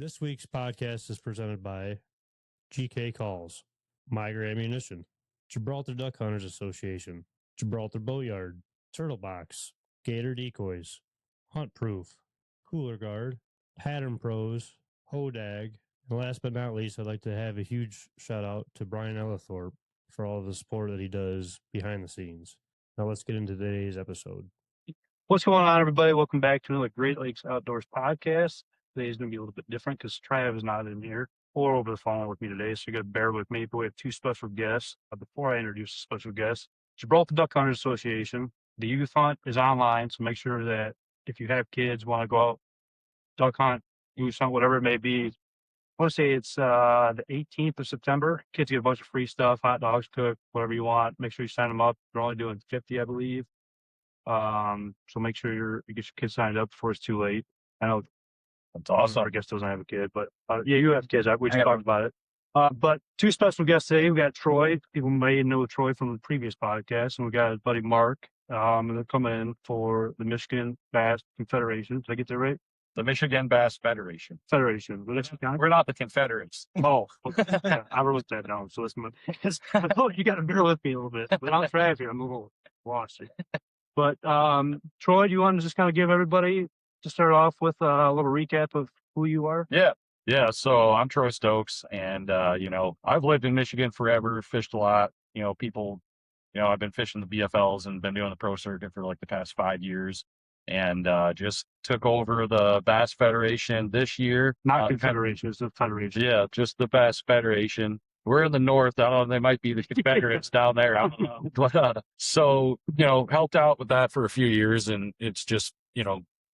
This week's podcast is presented by GK Calls, Migra Ammunition, Gibraltar Duck Hunters Association, Gibraltar Boatyard, Turtle Box, Gator Decoys, Hunt Proof, Cooler Guard, Pattern Pros, Hodag, and last but not least, I'd like to have a huge shout out to Brian Ellithorpe for all of the support that he does behind the scenes. Now let's get into today's episode. What's going on, everybody? Welcome back to another Great Lakes Outdoors podcast. Today's going to be a little bit different because Trav is not in here or over the phone with me today, so you got to bear with me. But we have two special guests. Before I introduce the special guests, Gibraltar Duck Hunters Association, the youth hunt is online, so make sure that if you have kids, want to go out, duck hunt, youth hunt, whatever it may be. I want to say it's the 18th of September. Kids get a bunch of free stuff, hot dogs cooked, whatever you want. Make sure you sign them up. They're only doing 50, I believe. So make sure you get your kids signed up before it's too late. I know that's awesome. Our guest doesn't have a kid, but yeah, you have kids. We just talked about it. But two special guests today. We got Troy. People may know Troy from the previous podcast, and we got his buddy Mark. And they're coming in for the Michigan Bass Confederation. Did I get that right? The Michigan Bass Federation. Federation. We're not the Confederates. Oh, okay. Yeah, I wrote that down. So listen, you got to bear with me a little bit. But I'm Trav here. I'm a little lost. But Troy, do you want to just kind of give everybody to start off with a little recap of who you are? Yeah. So I'm Troy Stokes, and I've lived in Michigan forever, fished a lot. I've been fishing the BFLs and been doing the pro circuit for like the past 5 years, and just took over the Bass Federation this year. Not Confederation, it's the Federation. Yeah, just the Bass Federation. We're in the north. I don't know. They might be the Confederates down there. I don't know. But so helped out with that for a few years, and it's just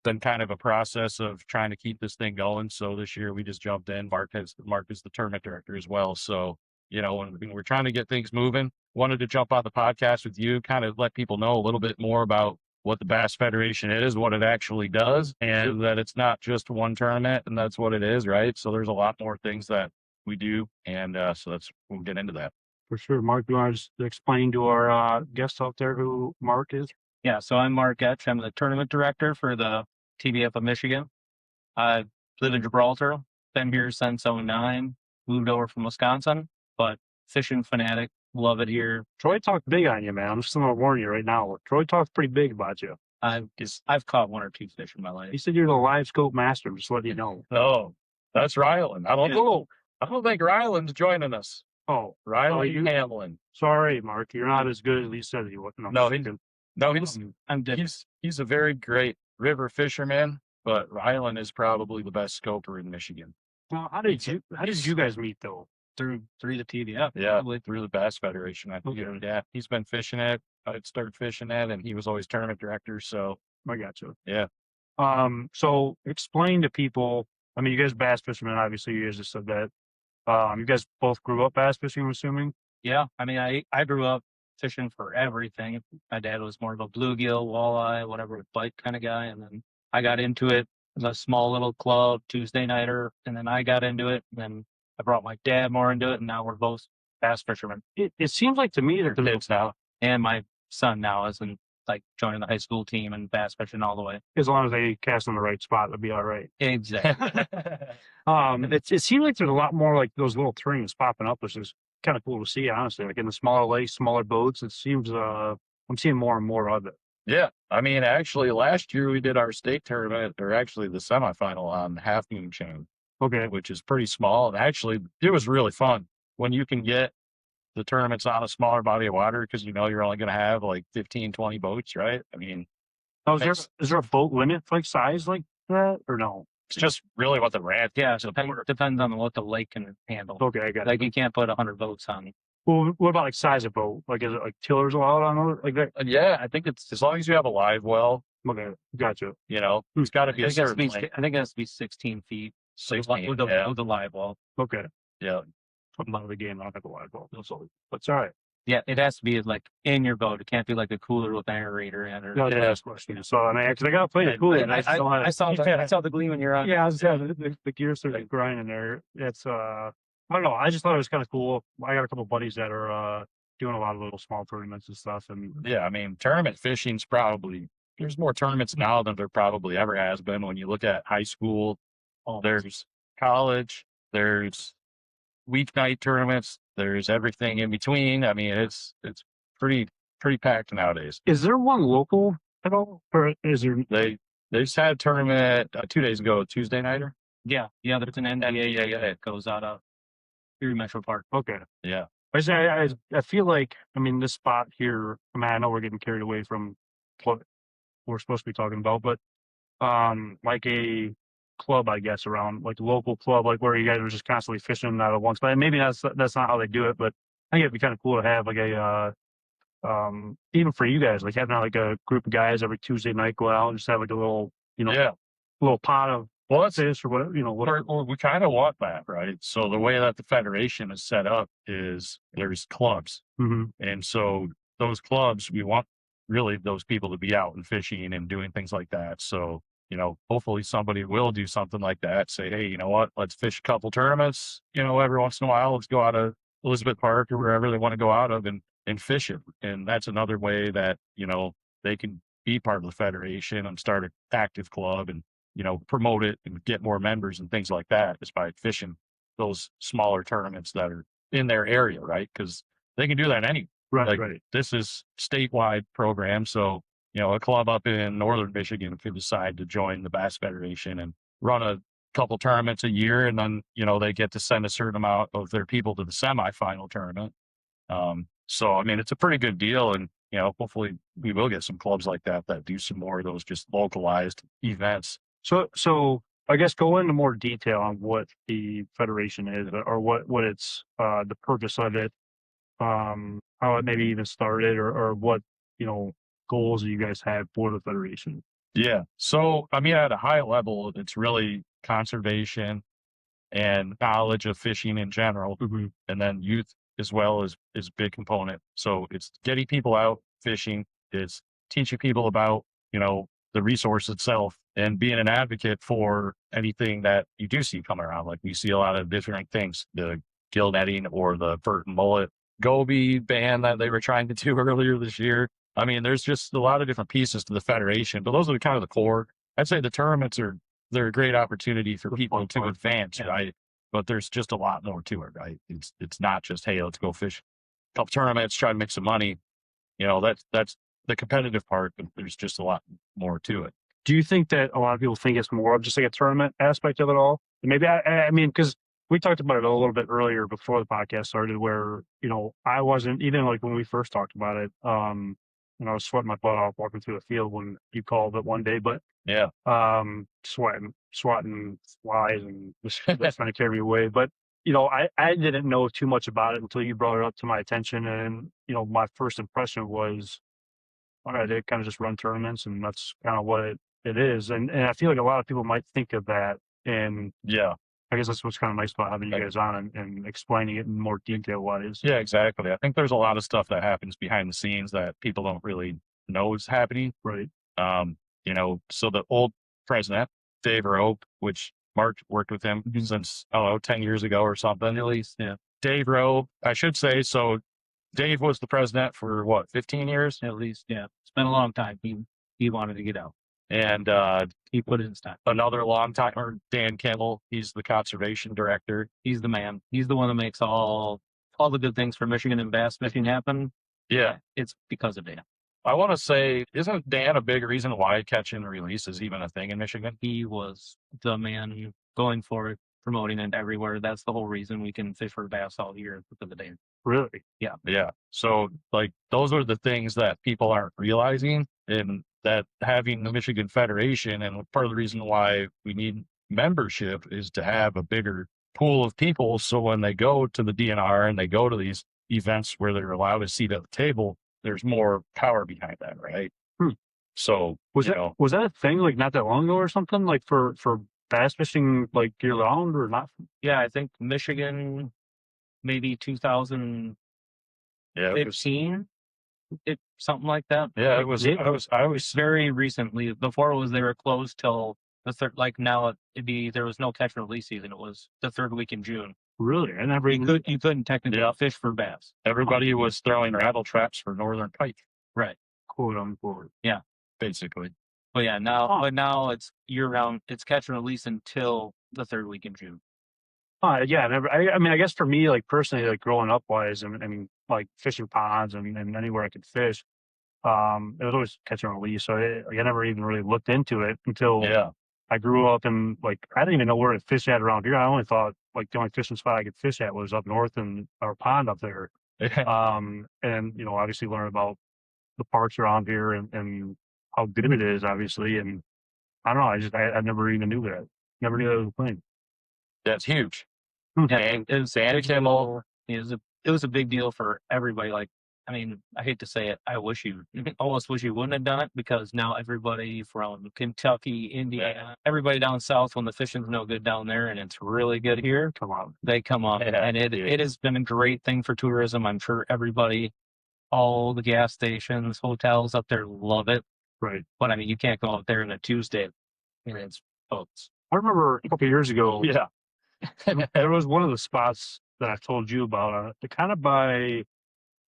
been kind of a process of trying to keep this thing going. So this year we just jumped in. Mark is the tournament director as well. So when we're trying to get things moving, wanted to jump on the podcast with you, kind of let people know a little bit more about what the Bass Federation is, what it actually does, and that it's not just one tournament, and that's what it is, right? So there's a lot more things that we do, and so we'll get into that. For sure. Mark, do you want to just explain to our guests out there who Mark is? Yeah, so I'm Mark Etch. I'm the tournament director for the TBF of Michigan. I live in Gibraltar, been here since 2009, moved over from Wisconsin, but fishing fanatic, love it here. Troy talked big on you, man. I'm just going to warn you right now. Troy talked pretty big about you. I've caught one or two fish in my life. He said you're the live scope master. I'm just letting you know. Oh, that's Ryland. I don't know. I don't think Ryland's joining us. Oh, Ryland Hamlin. Sorry, Mark. You're not as good as he said you was. He's a very great river fisherman, but Ryland is probably the best scoper in Michigan. Well, how did you guys meet though? Through the TBF. Yeah, probably through the Bass Federation. I think. Okay. Yeah, he's been fishing it. I'd started fishing it, and he was always tournament director. So I got you. Yeah. So explain to people. I mean, you guys bass fishermen. Obviously, you guys just said that. You guys both grew up bass fishing, I'm assuming. Yeah, I mean, I grew up fishing for everything. My dad was more of a bluegill, walleye, whatever with bite kind of guy, and then I got into it as a small little club Tuesday nighter, and then I got into it, and then I brought my dad more into it, and now we're both bass fishermen. It seems like to me they're kids now, and my son now is joining the high school team and bass fishing all the way. As long as they cast on the right spot, it'll be all right. Exactly. It seems like there's a lot more like those little tournaments popping up, which is kind of cool to see, honestly. Like in the smaller lakes, smaller boats, it seems I'm seeing more and more of it. Yeah, I mean, actually, last year we did our state tournament, or actually the semifinal on Half Moon Chain. Okay, which is pretty small, and actually it was really fun when you can get the tournaments on a smaller body of water because you're only going to have like 15, 20 boats, right? I mean, is there a boat limit like size like that or no? It's just really what the ramp. Yeah, so depends on what the lake can handle. Okay, I got it. Like you can't put 100 boats on. Well, what about like size of boat? Like is it like tillers allowed on it like that? Yeah, I think it's as long as you have a live well. Okay, gotcha. It's got to be I think it has to be 16 feet. 16 with the live well. Okay. Yeah. I'm out of the game. I don't have a live well. But it's all right. Yeah, it has to be like in your boat. It can't be like a cooler with an aerator in it. No, that's question. So I mean, because I got to play the cooler. I saw the gleam in your eye. Yeah, the gears are grinding there. It's I don't know. I just thought it was kind of cool. I got a couple buddies that are doing a lot of little small tournaments and stuff. And yeah, I mean, tournament fishing's probably there's more tournaments now than there probably ever has been. When you look at high school, there's college, there's weeknight tournaments, there's everything in between. I mean, it's pretty packed nowadays. Is there one local at all, or is there? They just had a tournament 2 days ago, Tuesday nighter. Yeah, there's an NDA that goes out of Erie Metro Park. Okay. Yeah. I feel like, I mean, this spot here, I mean, I know we're getting carried away from what we're supposed to be talking about, but like a club, I guess, around like a local club, like where you guys are just constantly fishing out of one spot. And maybe that's not how they do it, but I think it'd be kind of cool to have like a even for you guys, like having like a group of guys every Tuesday night go out and just have like a little, little pot of fish or whatever, whatever. Well, we kind of want that, right? So the way that the federation is set up is there's clubs. Mm-hmm. And so those clubs, we want really those people to be out and fishing and doing things like that. So, hopefully somebody will do something like that. Say, hey, you know what? Let's fish a couple tournaments, every once in a while. Let's go out of Elizabeth Park or wherever they want to go out of and fish it. And that's another way that, they can be part of the federation and start an active club and, promote it and get more members and things like that is by fishing those smaller tournaments that are in their area, right? Because they can do that anyway. Right. This is statewide program. So, a club up in northern Michigan could decide to join the Bass Federation and run a couple tournaments a year. And then, they get to send a certain amount of their people to the semifinal tournament. So, I mean, it's a pretty good deal. And, hopefully we will get some clubs like that do some more of those just localized events. So I guess go into more detail on what the federation is or what it's the purpose of it, how it maybe even started or what, goals you guys have for the federation. Yeah. So, I mean, at a high level, it's really conservation and knowledge of fishing in general. Mm-hmm. And then youth as well is a big component. So it's getting people out fishing, it's teaching people about, the resource itself and being an advocate for anything that you do see coming around. Like we see a lot of different things, the gill netting or the vert and mullet goby ban that they were trying to do earlier this year. I mean, there's just a lot of different pieces to the federation, but those are kind of the core. I'd say the tournaments they're a great opportunity for people to advance, right? But there's just a lot more to it, right? It's not just, hey, let's go fish a couple tournaments, try to make some money. That's the competitive part, but there's just a lot more to it. Do you think that a lot of people think it's more of just like a tournament aspect of it all? Maybe I mean, because we talked about it a little bit earlier before the podcast started, where I wasn't even like when we first talked about it. I was sweating my butt off walking through the field when you called it one day, but yeah, swatting flies and just trying to carry me away. But I didn't know too much about it until you brought it up to my attention, and my first impression was, all right, they kind of just run tournaments, and that's kind of what it is. And I feel like a lot of people might think of that, and yeah, I guess that's what's kind of nice about having you guys on and explaining it in more detail what it is. Yeah, exactly. I think there's a lot of stuff that happens behind the scenes that people don't really know is happening. Right. So the old president, Dave Rowe, which Mark worked with him since, 10 years ago or something. At least, yeah. Dave Rowe, I should say. So Dave was the president for 15 years? At least, yeah. It's been a long time. He wanted to get out. And he put it in time. Another long timer, Dan Kimmel, he's the conservation director. He's the man. He's the one that makes all the good things for Michigan and bass fishing happen. Yeah. It's because of Dan. I want to say, isn't Dan a big reason why catch and release is even a thing in Michigan? He was the man going for it, promoting it everywhere. That's the whole reason we can fish for bass all year because of Dan. Really? Yeah. Yeah. So those are the things that people aren't realizing, and that having the Michigan Federation, and part of the reason why we need membership is to have a bigger pool of people. So when they go to the DNR and they go to these events where they're allowed a seat at the table, there's more power behind that, right? So was that a thing like not that long ago or something, like for bass fishing like year round or not? Yeah, I think Michigan, maybe 2015, something like that. Yeah, it was. I was very recently. Before it was they were closed till the third. Like now, there was no catch and release season. It was the third week in June. Really? And you couldn't technically fish for bass. Everybody was throwing rattle traps for northern pike. Right. Quote unquote. Yeah. Basically. But yeah, now it's year round. It's catch and release until the third week in June. Yeah, I mean, I guess for me, like personally, like growing up wise, and like fishing ponds and anywhere I could fish, it was always catch and release. So I never even really looked into it until Yeah. I grew up, and like I didn't even know where to fish at around here. I only thought like the only fishing spot I could fish at was up north in our pond up there. And obviously learn about the parks around here and how good it is, obviously. And I don't know, I never even knew that. Never knew that was a thing. That's huge. Yeah, And it was a Santa big Kimmel. deal. It was a big deal for everybody. Like, I mean, I hate to say it, I almost wish you wouldn't have done it, because now everybody from Kentucky, Indiana, everybody down south, when the fishing's no good down there and it's really good here, they come up, Yeah, and it has been a great thing for tourism. I'm sure everybody, all the gas stations, hotels up there love it. Right. But I mean, you can't go out there on a Tuesday and it's boats. I remember a couple of years ago, Yeah. there was one of the spots that I told you about, kind of by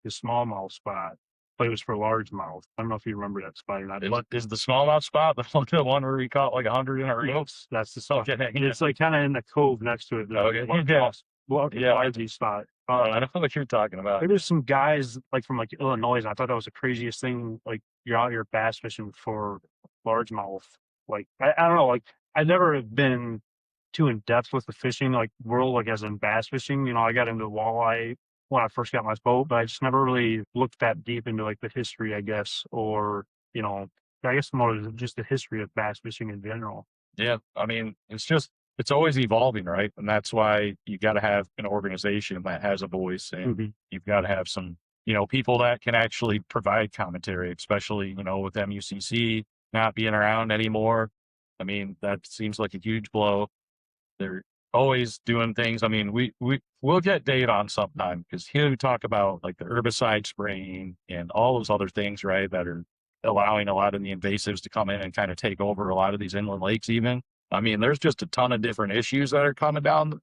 the smallmouth spot, but it was for largemouth. I don't know if you remember that spot or not. But Is the smallmouth spot the one where we caught like 100 in a row? that's the spot. Okay. It's like kind of in the cove next to it. Okay. Largemouth spot. I don't know what you're talking about. There was some guys like from like Illinois, and I thought that was the craziest thing. Like you're out here bass fishing for largemouth. Like I don't know. Like I've never been too in depth with the fishing like world, like as in bass fishing. I got into walleye when I first got my boat, but I just never really looked that deep into like the history, I guess, or I guess more just the history of bass fishing in general. Yeah, I mean, it's always evolving, right? And that's why you got to have an organization that has a voice, and you've got to have some, people that can actually provide commentary, especially, with MUCC not being around anymore. I mean, that seems like a huge blow. They're always doing things. I mean, we'll get Dave on sometime, because he'll talk about like the herbicide spraying and all those other things, right, that are allowing a lot of the invasives to come in and kind of take over a lot of these inland lakes even. I mean, there's just a ton of different issues that are coming down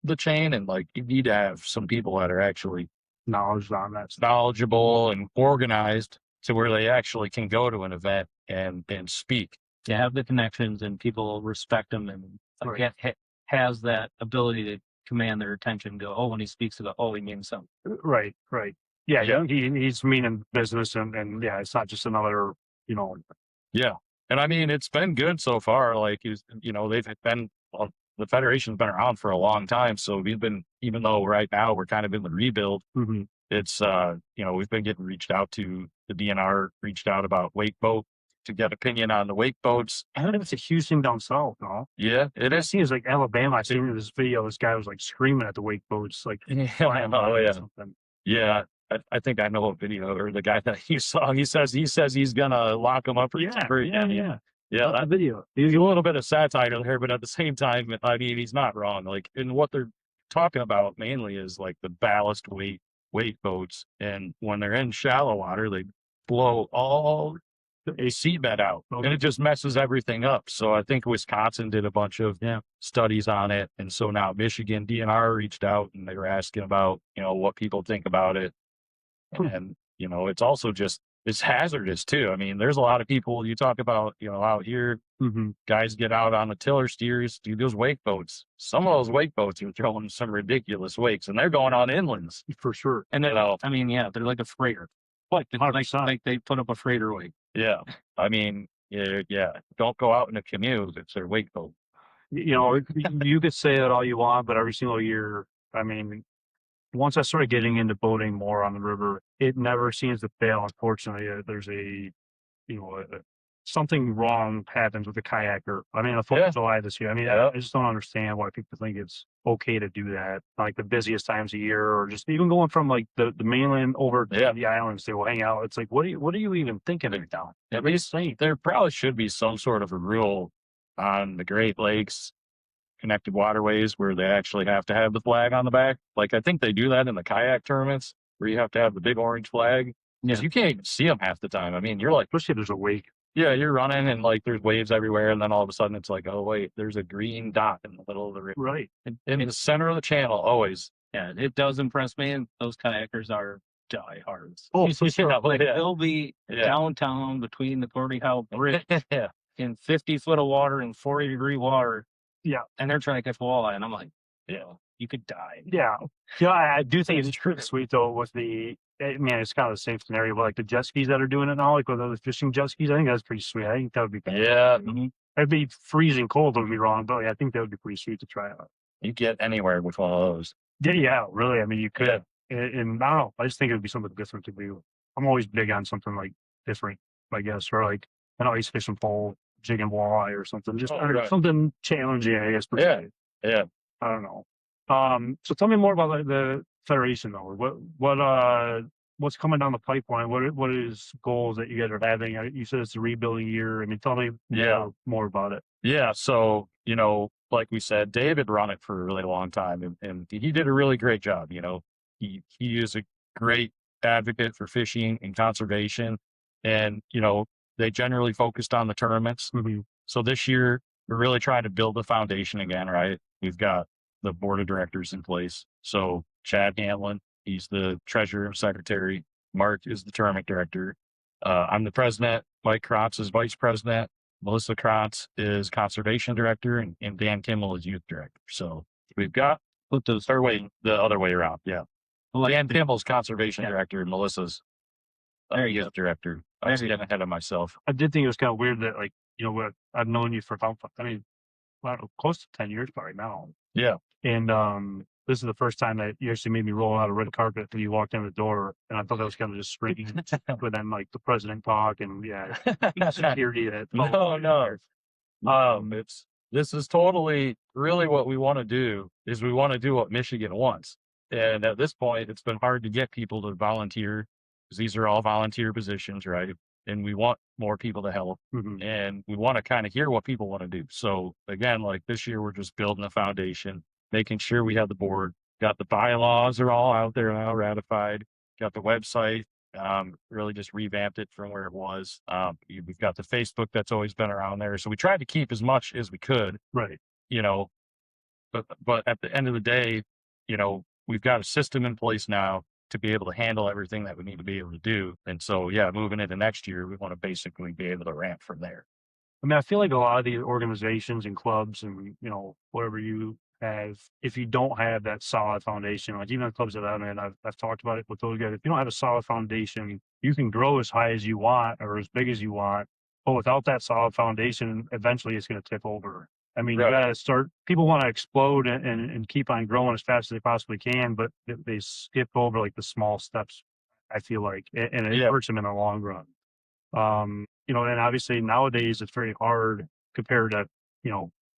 the chain, and like you need to have some people that are actually knowledgeable and organized to where they actually can go to an event and speak. To have the connections and people respect them, and has that ability to command their attention. Go, oh, when he speaks, to go, oh, he means something. Right. Yeah. He's meaning business, and yeah, it's not just another, Yeah. And I mean, it's been good so far. Like, they've been, the Federation's been around for a long time. So we've been, even though right now we're kind of in the rebuild, it's, we've been getting reached out to. The DNR reached out about wake boat to get opinion on the wake boats. I think it's a huge thing down south, no? Yeah, it is. It seems like Alabama. I seen this video. This guy was like screaming at the wake boats, like, something. Yeah. I think I know a video, or the guy that you saw. He says he's gonna lock him up. Yeah. That video. He's a little bit of satire there, but at the same time, I mean, he's not wrong. Like, and what they're talking about mainly is like the ballast weight boats, and when they're in shallow water, they blow all a seabed out, and it just messes everything up. So I think Wisconsin did a bunch of studies on it, and so now Michigan DNR reached out, and they were asking about what people think about it. And it's also just, it's hazardous too. I mean, there's a lot of people you talk about, out here, guys get out on the tiller steers, do those wake boats. Some of those wake boats are throwing some ridiculous wakes, and they're going on inlands for sure. And then, I mean, they're like a freighter. Like they put up a freighter wake. Yeah. I mean, don't go out in a canoe. It's their wake boat. You could say that all you want, but every single year, I mean, once I started getting into boating more on the river, it never seems to fail. Unfortunately, there's something wrong happens with the kayaker. I mean, the 4th of July this year. I mean, I just don't understand why people think it's okay to do that. Like the busiest times of year, or just even going from like the mainland over to the islands to hang out. It's like, what are you even thinking of now? At least there probably should be some sort of a rule on the Great Lakes connected waterways where they actually have to have the flag on the back. Like, I think they do that in the kayak tournaments where you have to have the big orange flag, because you can't even see them half the time. I mean, you're like, especially if there's a wake. Yeah, you're running and like there's waves everywhere, and then all of a sudden it's like, oh wait, there's a green dot in the middle of the river. Right. In the center of the channel, always. Yeah, it does impress me, and those kayakers are diehards. Oh, for sure. They'll be downtown between the Gordie Howe Bridge in 50 foot of water and 40-degree water. Yeah. And they're trying to catch walleye, and I'm like, you could die. Yeah. I do think it's pretty sweet though with it's kind of the same scenario, but like the jet skis that are doing it now, like with the fishing jet skis, I think that's pretty sweet. I think that would be Yeah. It'd be freezing cold, don't get me wrong, but I think that would be pretty sweet to try out. You get anywhere with one of those. Yeah, really. I mean, you could. And I don't know. I just think it would be something different to do. I'm always big on something like different, I guess, or like an ice fishing pole, jig and walleye or something. Just something challenging, I guess. Per se. Yeah. I don't know. So tell me more about like, the federation, though. What's coming down the pipeline? What is goals that you guys are having? You said it's a rebuilding year. I mean, tell me more about it. Yeah. So, like we said, David run it for a really long time, and he did a really great job. He is a great advocate for fishing and conservation, and they generally focused on the tournaments. Mm-hmm. So this year we're really trying to build the foundation again, right? We've got the board of directors in place. So Chad Hanlon, he's the treasurer and secretary. Mark is the tournament director. I'm the president. Mike Krantz is vice president. Melissa Krantz is conservation director, and Dan Kimmel is youth director. So we've got the other way around. Yeah. Dan Kimmel's conservation director, and Melissa's youth director. I was getting ahead of myself. I did think it was kind of weird that, like, what I've known you for close to 10 years probably now. Yeah. And this is the first time that you actually made me roll out a red carpet when you walked in the door, and I thought that was kind of just springing. But then, like, the president talk and security. This is totally really what we want to do. Is we want to do what Michigan wants, and at this point, it's been hard to get people to volunteer because these are all volunteer positions, right? And we want more people to help, and we want to kind of hear what people want to do. So again, like this year, we're just building a foundation, making sure we have the board, got the bylaws are all out there now, ratified, got the website, really just revamped it from where it was. We've got the Facebook that's always been around there. So we tried to keep as much as we could, right? But at the end of the day, we've got a system in place now to be able to handle everything that we need to be able to do. And so, moving into next year, we want to basically be able to ramp from there. I mean, I feel like a lot of the organizations and clubs and, whatever you have, if you don't have that solid foundation, like even the clubs that I'm in, I've talked about it with those guys. If you don't have a solid foundation, you can grow as high as you want or as big as you want. But without that solid foundation, eventually it's going to tip over. I mean, you got to start. People want to explode and keep on growing as fast as they possibly can, but they skip over like the small steps. I feel like, and it hurts them in the long run. And obviously nowadays it's very hard compared to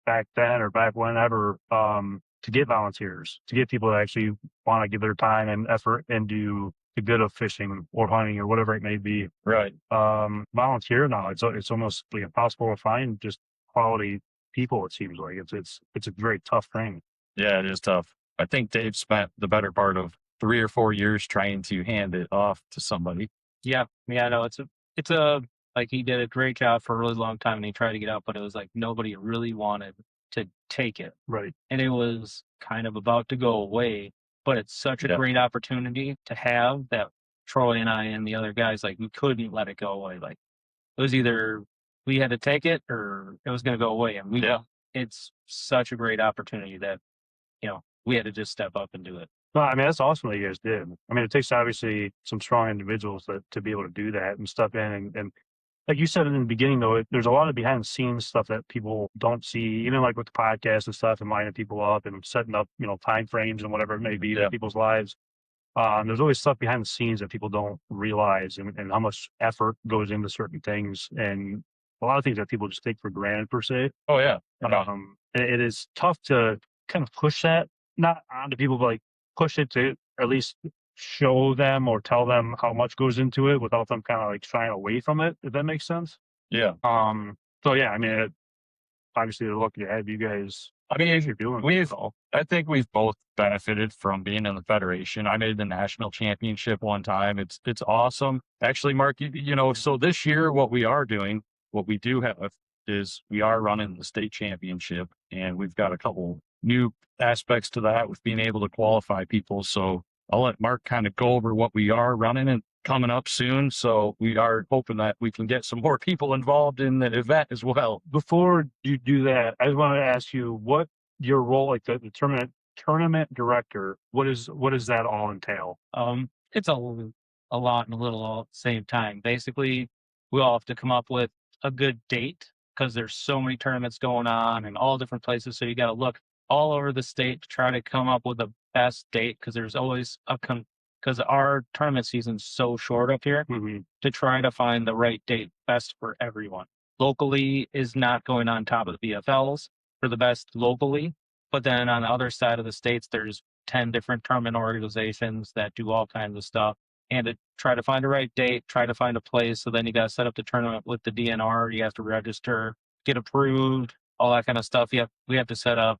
back then or back whenever to get volunteers, to get people that actually want to give their time and effort into the good of fishing or hunting or whatever it may be. Right. Volunteer now, it's almost like impossible to find just quality people. It seems like it's a very tough thing. Yeah, it is tough. I think Dave spent the better part of 3 or 4 years trying to hand it off to somebody. Yeah, no, it's a like he did a great job for a really long time, and he tried to get out, but it was like nobody really wanted to take it. Right. And it was kind of about to go away, but it's such a great opportunity to have that Troy and I and the other guys, like, we couldn't let it go away. Like, it was either we had to take it or it was going to go away. And it's such a great opportunity that, we had to just step up and do it. No, I mean, that's awesome that you guys did. I mean, it takes obviously some strong individuals to be able to do that and step in. And like you said in the beginning, though, there's a lot of behind the scenes stuff that people don't see, even like with the podcast and stuff and lining people up and setting up, time frames and whatever it may be in people's lives. There's always stuff behind the scenes that people don't realize and how much effort goes into certain things and a lot of things that people just take for granted per se. Oh, yeah. It is tough to kind of push that, not onto people, but like push it to at least show them or tell them how much goes into it without them kind of like shying away from it, if that makes sense. Yeah. So yeah, I mean, obviously they're lucky to have you guys. I mean, you're doing I think we've both benefited from being in the federation. I made the national championship one time. It's awesome. Actually, Mark, so this year, what we do have is we are running the state championship, and we've got a couple new aspects to that with being able to qualify people. So I'll let Mark kind of go over what we are running and coming up soon. So we are hoping that we can get some more people involved in the event as well. Before you do that, I just wanted to ask you what your role, like the tournament tournament director, what does that all entail? It's a lot and a little all at the same time. Basically, we all have to come up with a good date because there's so many tournaments going on in all different places. So you got to look all over the state to try to come up with the best date because there's always because our tournament season's so short up here to try to find the right date best for everyone. Locally is not going on top of the BFLs for the best locally, but then on the other side of the states, there's 10 different tournament organizations that do all kinds of stuff. And to try to find a right date, try to find a place. So then you got to set up the tournament with the DNR. You have to register, get approved, all that kind of stuff. We have to set up,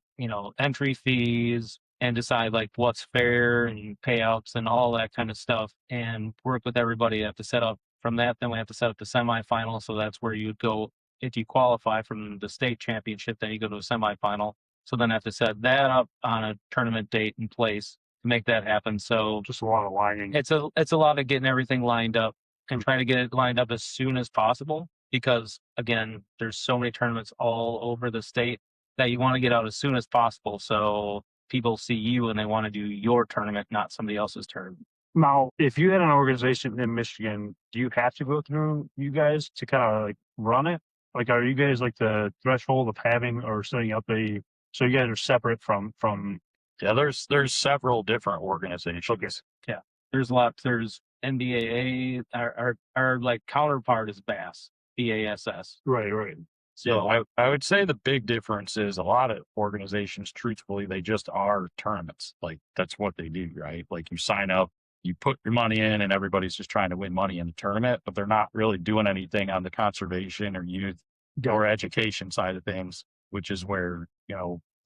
entry fees and decide like what's fair and payouts and all that kind of stuff and work with everybody. You have to set up from that. Then we have to set up the semifinal. So that's where you go. If you qualify from the state championship, then you go to a semifinal. So then I have to set that up on a tournament date in place to make that happen. So Just a lot of lining. it's a lot of getting everything lined up and trying to get it lined up as soon as possible because again, there's so many tournaments all over the state that you want to get out as soon as possible. So people see you and they want to do your tournament, not somebody else's tournament. Now, if you had an organization in Michigan, do you have to go through you guys to kind of like run it? Like, are you guys like the threshold of having or setting up so you guys are separate from? Yeah, there's several different organizations. Okay. Yeah, there's lots. There's NBAA. Our like counterpart is BASS, BASS. Right. So I would say the big difference is a lot of organizations, truthfully, they just are tournaments. Like that's what they do, right? Like you sign up, you put your money in and everybody's just trying to win money in the tournament, but they're not really doing anything on the conservation or youth or education side of things, which is where,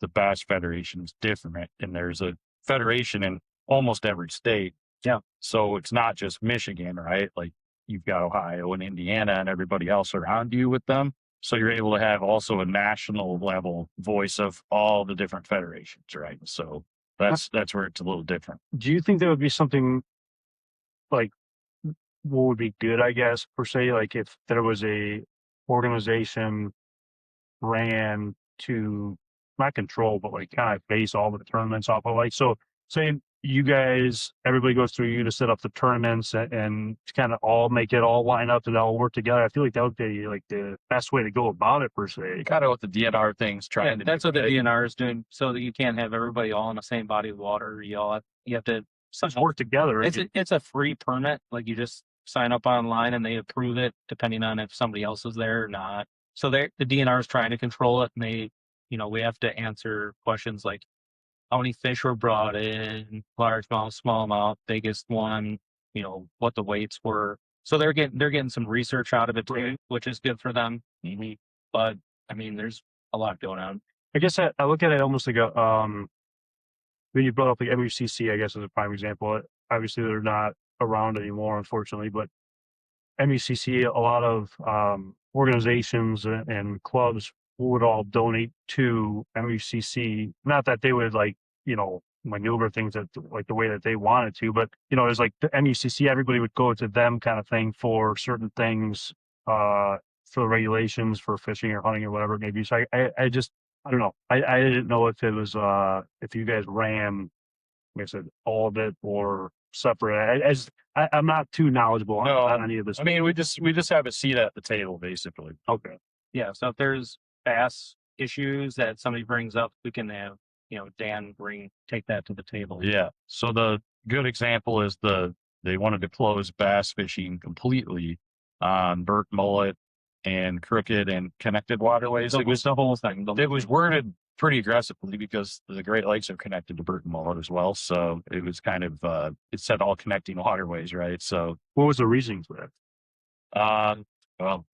the Bass Federation is different. And there's a federation in almost every state. Yeah. So it's not just Michigan, right? Like you've got Ohio and Indiana and everybody else around you with them. So you're able to have also a national level voice of all the different federations, right? So that's where it's a little different. Do you think there would be something like what would be good, I guess, per se, like if there was a organization ran to not control, but like kind of base all the tournaments off of like, so say you guys, everybody goes through you to set up the tournaments and to kind of all make it all line up and all work together. I feel like that would be like the best way to go about it per se. Kind of what the DNR thing's trying to do. That's what the DNR is doing so that you can't have everybody all in the same body of water. You have to Work together. It's a free permit. Like you just sign up online and they approve it depending on if somebody else is there or not. So the DNR is trying to control it and they, we have to answer questions like how many fish were brought in, largemouth, smallmouth, biggest one, what the weights were. So they're getting some research out of it too, which is good for them. Mm-hmm. But I mean, there's a lot going on. I guess I look at it almost like when you brought up the MUCC, I guess as a prime example. Obviously, they're not around anymore, unfortunately, but MUCC, a lot of organizations and clubs would all donate to MUCC. Not that they would maneuver things that like the way that they wanted to, but it's like the MUCC, everybody would go to them kind of thing for certain things, for the regulations for fishing or hunting or whatever it may be. So I don't know. I didn't know if it was if you guys ran, like I said, all of it or separate. I'm not too knowledgeable on any of this. I mean, we just have a seat at the table, basically. Okay. Yeah. So if there's bass issues that somebody brings up, we can have Dan take that to the table. Yeah. So the good example is they wanted to close bass fishing completely on Burke Mullet and Crooked and connected waterways. It was the whole thing. It was worded pretty aggressively because the Great Lakes are connected to Burke Mullet as well. So it was kind of it said all connecting waterways, right? So what was the reasoning for that? Well,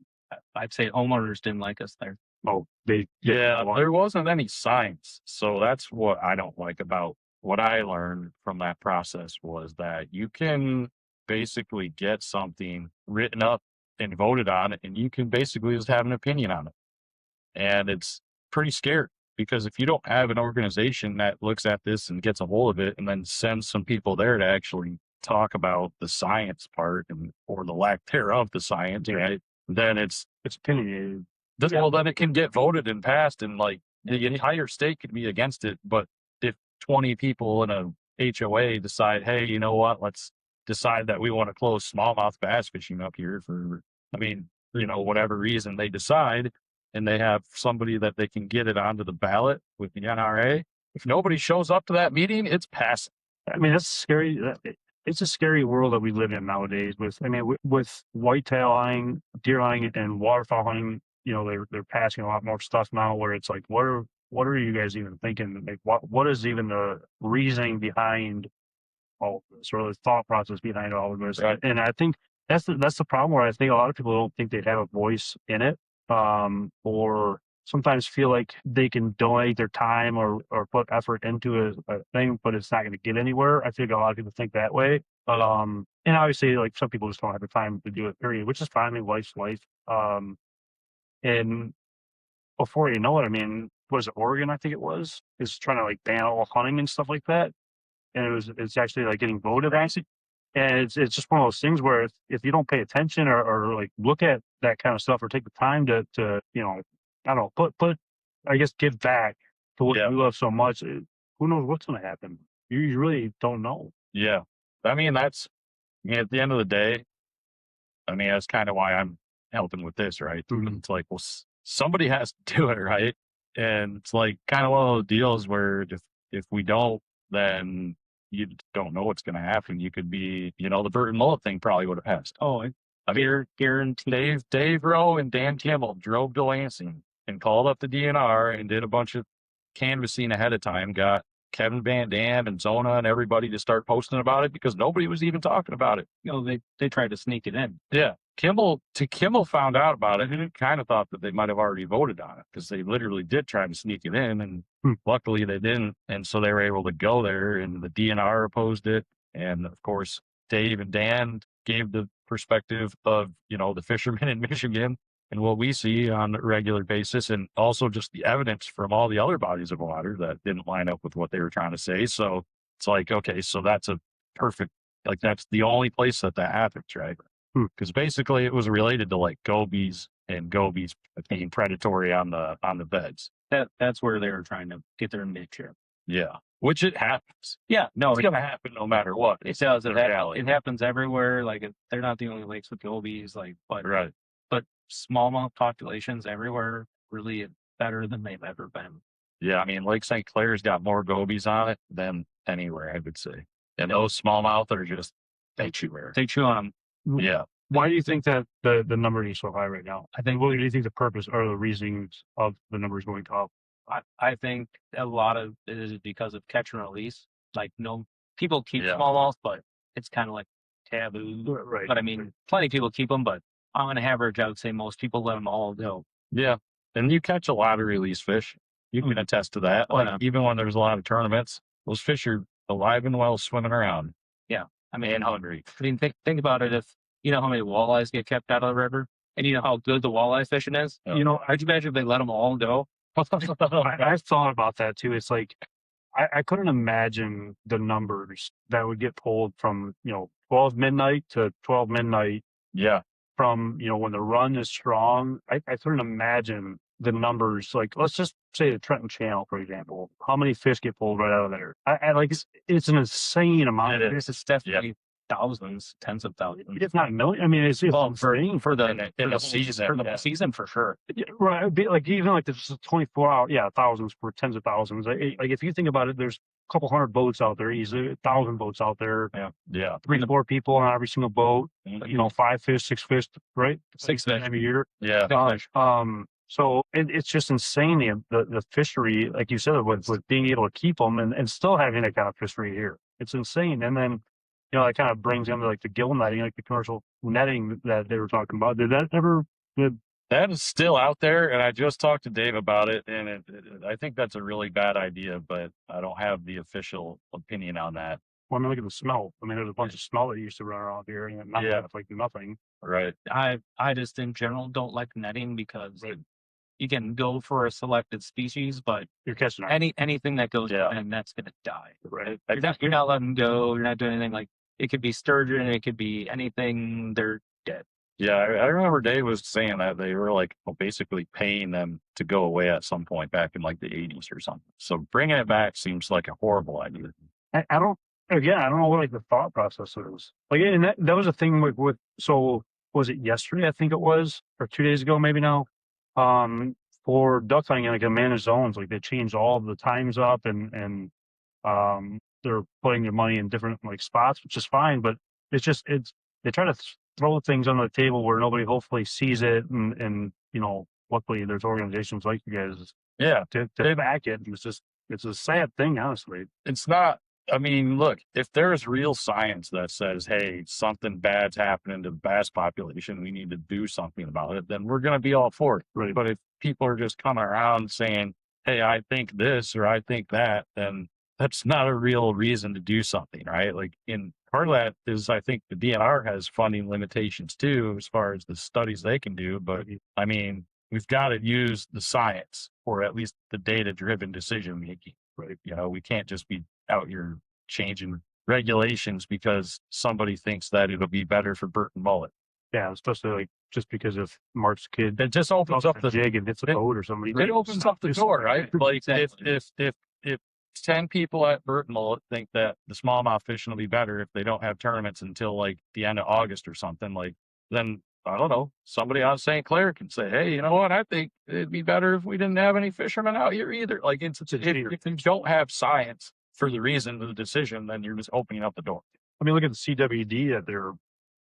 I'd say homeowners didn't like us there. Oh, there wasn't any science. So that's what I don't like about what I learned from that process was that you can basically get something written up and voted on it, and you can basically just have an opinion on it. And it's pretty scary because if you don't have an organization that looks at this and gets a hold of it and then sends some people there to actually talk about the science part or the lack thereof the science, right? Then it's opinionated. Well, then it can get voted and passed, and like the entire state could be against it. But if 20 people in a HOA decide, hey, you know what, let's decide that we want to close smallmouth bass fishing up here for, I mean, you know, whatever reason they decide, and they have somebody that they can get it onto the ballot with the NRA. If nobody shows up to that meeting, it's passing. I mean, that's scary. It's a scary world that we live in nowadays. With whitetail hunting, deer hunting, and waterfowl hunting, you know, they're passing a lot more stuff now. Where it's like, what are you guys even thinking? Like, what is even the reasoning behind all of this, or the thought process behind all of this? Right. And I think that's the problem. Where I think a lot of people don't think they have a voice in it, or sometimes feel like they can donate their time or put effort into a thing, but it's not going to get anywhere. I think a lot of people think that way. But and obviously, like, some people just don't have the time to do it, period, which is fine. I mean, life's life. And before you know it, I mean, was it Oregon? I think it is trying to like ban all hunting and stuff like that. And it's actually like getting voted on. And it's just one of those things where if you don't pay attention or like look at that kind of stuff, or take the time to you know, I don't know, put I guess give back to what you love so much, who knows what's going to happen? You really don't know. Yeah. I mean, I mean, at the end of the day, I mean, that's kind of why I'm helping with this, right? Mhm. It's like, well, somebody has to do it, right? And it's like kind of one of those deals where if we don't, then you don't know what's going to happen. You could be, you know, the Burton Mullet thing probably would have passed. Oh, I mean, guaranteed. Dave Rowe and Dan Kimmel drove to Lansing and called up the DNR and did a bunch of canvassing ahead of time, got Kevin Van Dam and Zona and everybody to start posting about it because nobody was even talking about it. You know, they tried to sneak it in. Yeah. Kimmel found out about it and kind of thought that they might have already voted on it because they literally did try to sneak it in, and luckily they didn't. And so they were able to go there, and the DNR opposed it. And of course, Dave and Dan gave the perspective of, you know, the fishermen in Michigan and what we see on a regular basis, and also just the evidence from all the other bodies of water that didn't line up with what they were trying to say. So it's like, okay, so that's a perfect, like, that's the only place that happens, right? Because basically it was related to like gobies and gobies being predatory on the beds. That's where they were trying to get their niche here. Yeah, which it happens. Yeah, no, It's gonna happen no matter what. it does. It reality. happens everywhere. Like, they're not the only lakes with gobies. Like, but Right. but smallmouth populations everywhere really better than they've ever been. Yeah, I mean, Lake St. Clair's got more gobies on it than anywhere, I would say. And those smallmouth are just, they chew air. They chew on them. Yeah. Why do you think that the number is so high right now? I think, what do you think the purpose or the reasons of the numbers going up? I think a lot of it is because of catch and release. Like, no, people keep Yeah. smallmouth, but it's kind of like taboo. Right. But I mean, plenty of people keep them, but on average, I would say most people let them all go. Yeah. And you catch a lot of release fish. You can attest to that. Like, even when there's a lot of tournaments, those fish are alive and well swimming around. Yeah. I mean, and hungry. I mean, think about it. If you know how many walleyes get kept out of the river, and you know how good the walleye fishing is, you know, I'd imagine if they let them all go. I've thought about that too. It's like, I couldn't imagine the numbers that would get pulled from, you know, 12 midnight to 12 midnight, Yeah. from, you know, when the run is strong. I couldn't imagine the numbers. Like, let's just say the Trenton Channel, for example, how many fish get pulled right out of there? I like, it's an insane amount. It is. It's definitely thousands, tens of thousands. If not million. I mean, it's Well, for insane. the in the whole season, for the yeah. whole season, for sure. Yeah, right. It'd be like, even like this 24 hour, thousands for tens of thousands. Like, if you think about it, there's a couple hundred boats out there, easily 1,000 boats out there, Yeah. 3 to 4 people on every single boat, you know, 5 fish, 6 fish, right? 6 fish every year. Yeah. So it's just insane, the fishery, like you said, with being able to keep them and still having that kind of fishery here. It's insane. And then, you know, that kind of brings into like the gill netting, like the commercial netting that they were talking about. Did that ever? That is still out there, and I just talked to Dave about it, and I think that's a really bad idea, but I don't have the official opinion on that. Well, I mean, look at the smell. I mean, there's a bunch of smell that used to run around here, and now it's like nothing. Right. I just in general don't like netting because you can go for a selected species, but You're catching anything that goes and that's gonna die. right. You're not letting go. You're not doing anything. Like, it could be sturgeon, it could be anything. They're dead. Yeah, I remember Dave was saying that they were like basically paying them to go away at some point back in like the 80s or something. So bringing it back seems like a horrible idea. I don't. Again, I don't know what like the thought process is. Like, and that was a thing with. So was it yesterday? I think it was, or 2 days ago, maybe now. For duck hunting in like a managed zones, like they changed all of the times up, and they're putting their money in different like spots, which is fine. But it's they try to throw things on the table where nobody hopefully sees it, and luckily there's organizations like you guys Yeah, to back it. It's a sad thing, honestly. it's not. I mean, look, if there's real science that says, hey, something bad's happening to the bass population, we need to do something about it, then we're going to be all for it. Right. But if people are just coming around saying, hey, I think this or I think that, then that's not a real reason to do something, right? Like, in part of that is, I think the DNR has funding limitations too, as far as the studies they can do. But I mean, we've got to use the science for at least the data-driven decision making, right? We can't just be out here changing regulations because somebody thinks that it'll be better for Burton Mullet. Yeah, especially like just because of Mark's kid. It just opens up the jig and hits a boat or somebody. It opens up the door, right? Like Exactly. if 10 people at Burton Mullet think that the smallmouth fishing will be better if they don't have tournaments until like the end of August or something, like, then I don't know, somebody on St. Clair can say, hey, you know what? I think it'd be better if we didn't have any fishermen out here either. Like, if you don't have science for the reason of the decision, then you're just opening up the door. I mean, look at the CWD that they're,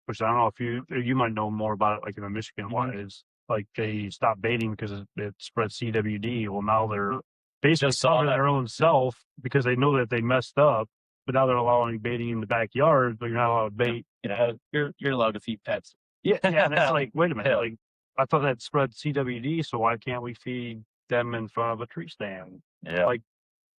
which I don't know if you might know more about it, like in the Michigan one is like they stopped baiting because it spread CWD. Well, now they're basically covering their own self because they know that they messed up, but now they're allowing baiting in the backyard, but you're not allowed to bait. Yeah, you're allowed to feed pets. Yeah, and it's like, wait a minute, like I thought that spread CWD, so why can't we feed them in front of a tree stand? Yeah. Like,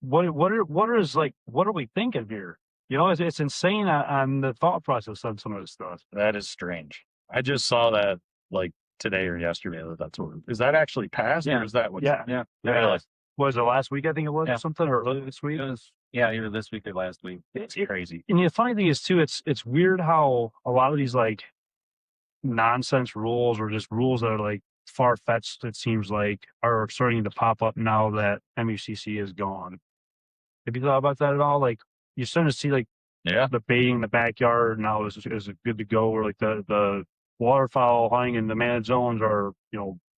what are we thinking here? It's insane on the thought process on some of this stuff. That is strange. I just saw that like today or yesterday. That's what is that actually passed, or is that what? Yeah. Really? Was it last week? I think it was or something, or earlier this week. It was, either this week or last week. It's crazy. And the funny thing is too, it's weird how a lot of these like nonsense rules or just rules that are like far fetched, it seems like, are starting to pop up now that MUCC is gone. Have you thought about that at all? Like, you're starting to see like the baiting in the backyard now is good to go, or like the waterfowl hunting in the managed zones are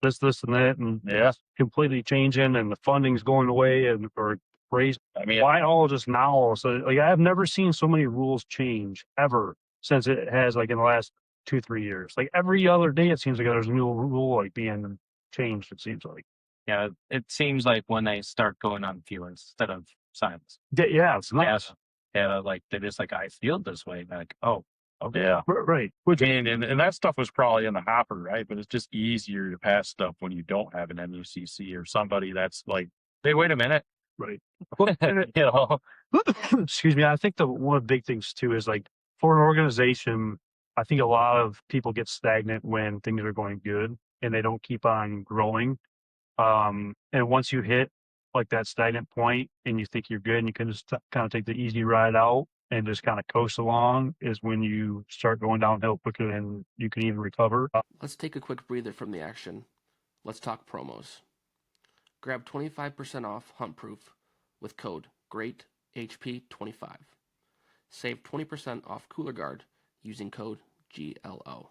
this and that, and it's completely changing, and the funding's going away and or raised. I mean, why all just now? So like, I've never seen so many rules change ever since it has, like, in the last 2-3 years. Like every other day, it seems like there's a new rule like being changed. It seems like. Yeah, it seems like when they start going on feelings instead of science. Yeah, it's nuts. Yeah, like they're just like, I feel this way. Like, oh, okay. Yeah, right. I mean, and that stuff was probably in the hopper, right? But it's just easier to pass stuff when you don't have an MUCC or somebody that's like, hey, wait a minute, right? Excuse me. I think one of the big things too is like, for an organization, I think a lot of people get stagnant when things are going good and they don't keep on growing. And once you hit like that stagnant point and you think you're good and you can just kind of take the easy ride out and just kind of coast along, is when you start going downhill quicker than you can even recover. Let's take a quick breather from the action. Let's talk promos. Grab 25% off Huntproof with code GREATHP25. Save 20% off Cooler Guard using code GLO.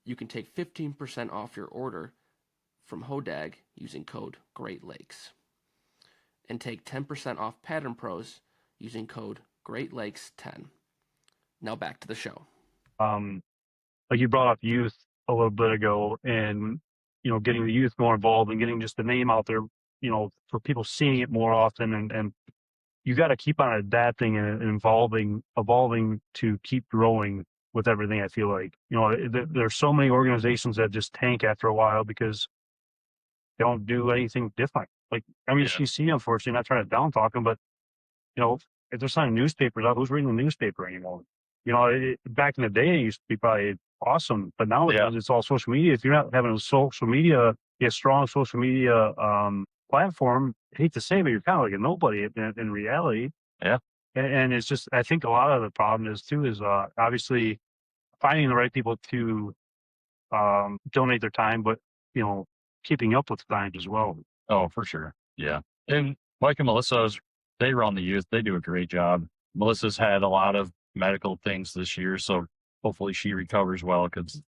You can take 15% off your order from Hodag using code Great Lakes. And take 10% off Pattern Pros using code Great Lakes 10. Now back to the show. Like you brought up youth a little bit ago, and getting the youth more involved and getting just the name out there, for people seeing it more often, and you got to keep on adapting and evolving to keep growing with everything. I feel like there's so many organizations that just tank after a while because they don't do anything different. Like MUCC, unfortunately, not trying to down talk them, but if they're signing newspapers out, who's reading the newspaper anymore? Back in the day, it used to be probably awesome, but now it's all social media. If you're not having a strong social media platform, I hate to say, but you're kind of like a nobody in reality. Yeah. And it's just, I think a lot of the problem is obviously finding the right people to donate their time, but keeping up with the times as well. Oh, for sure. Yeah. And Mike and Melissa's, they run the youth. They do a great job. Melissa's had a lot of medical things this year, so hopefully she recovers well because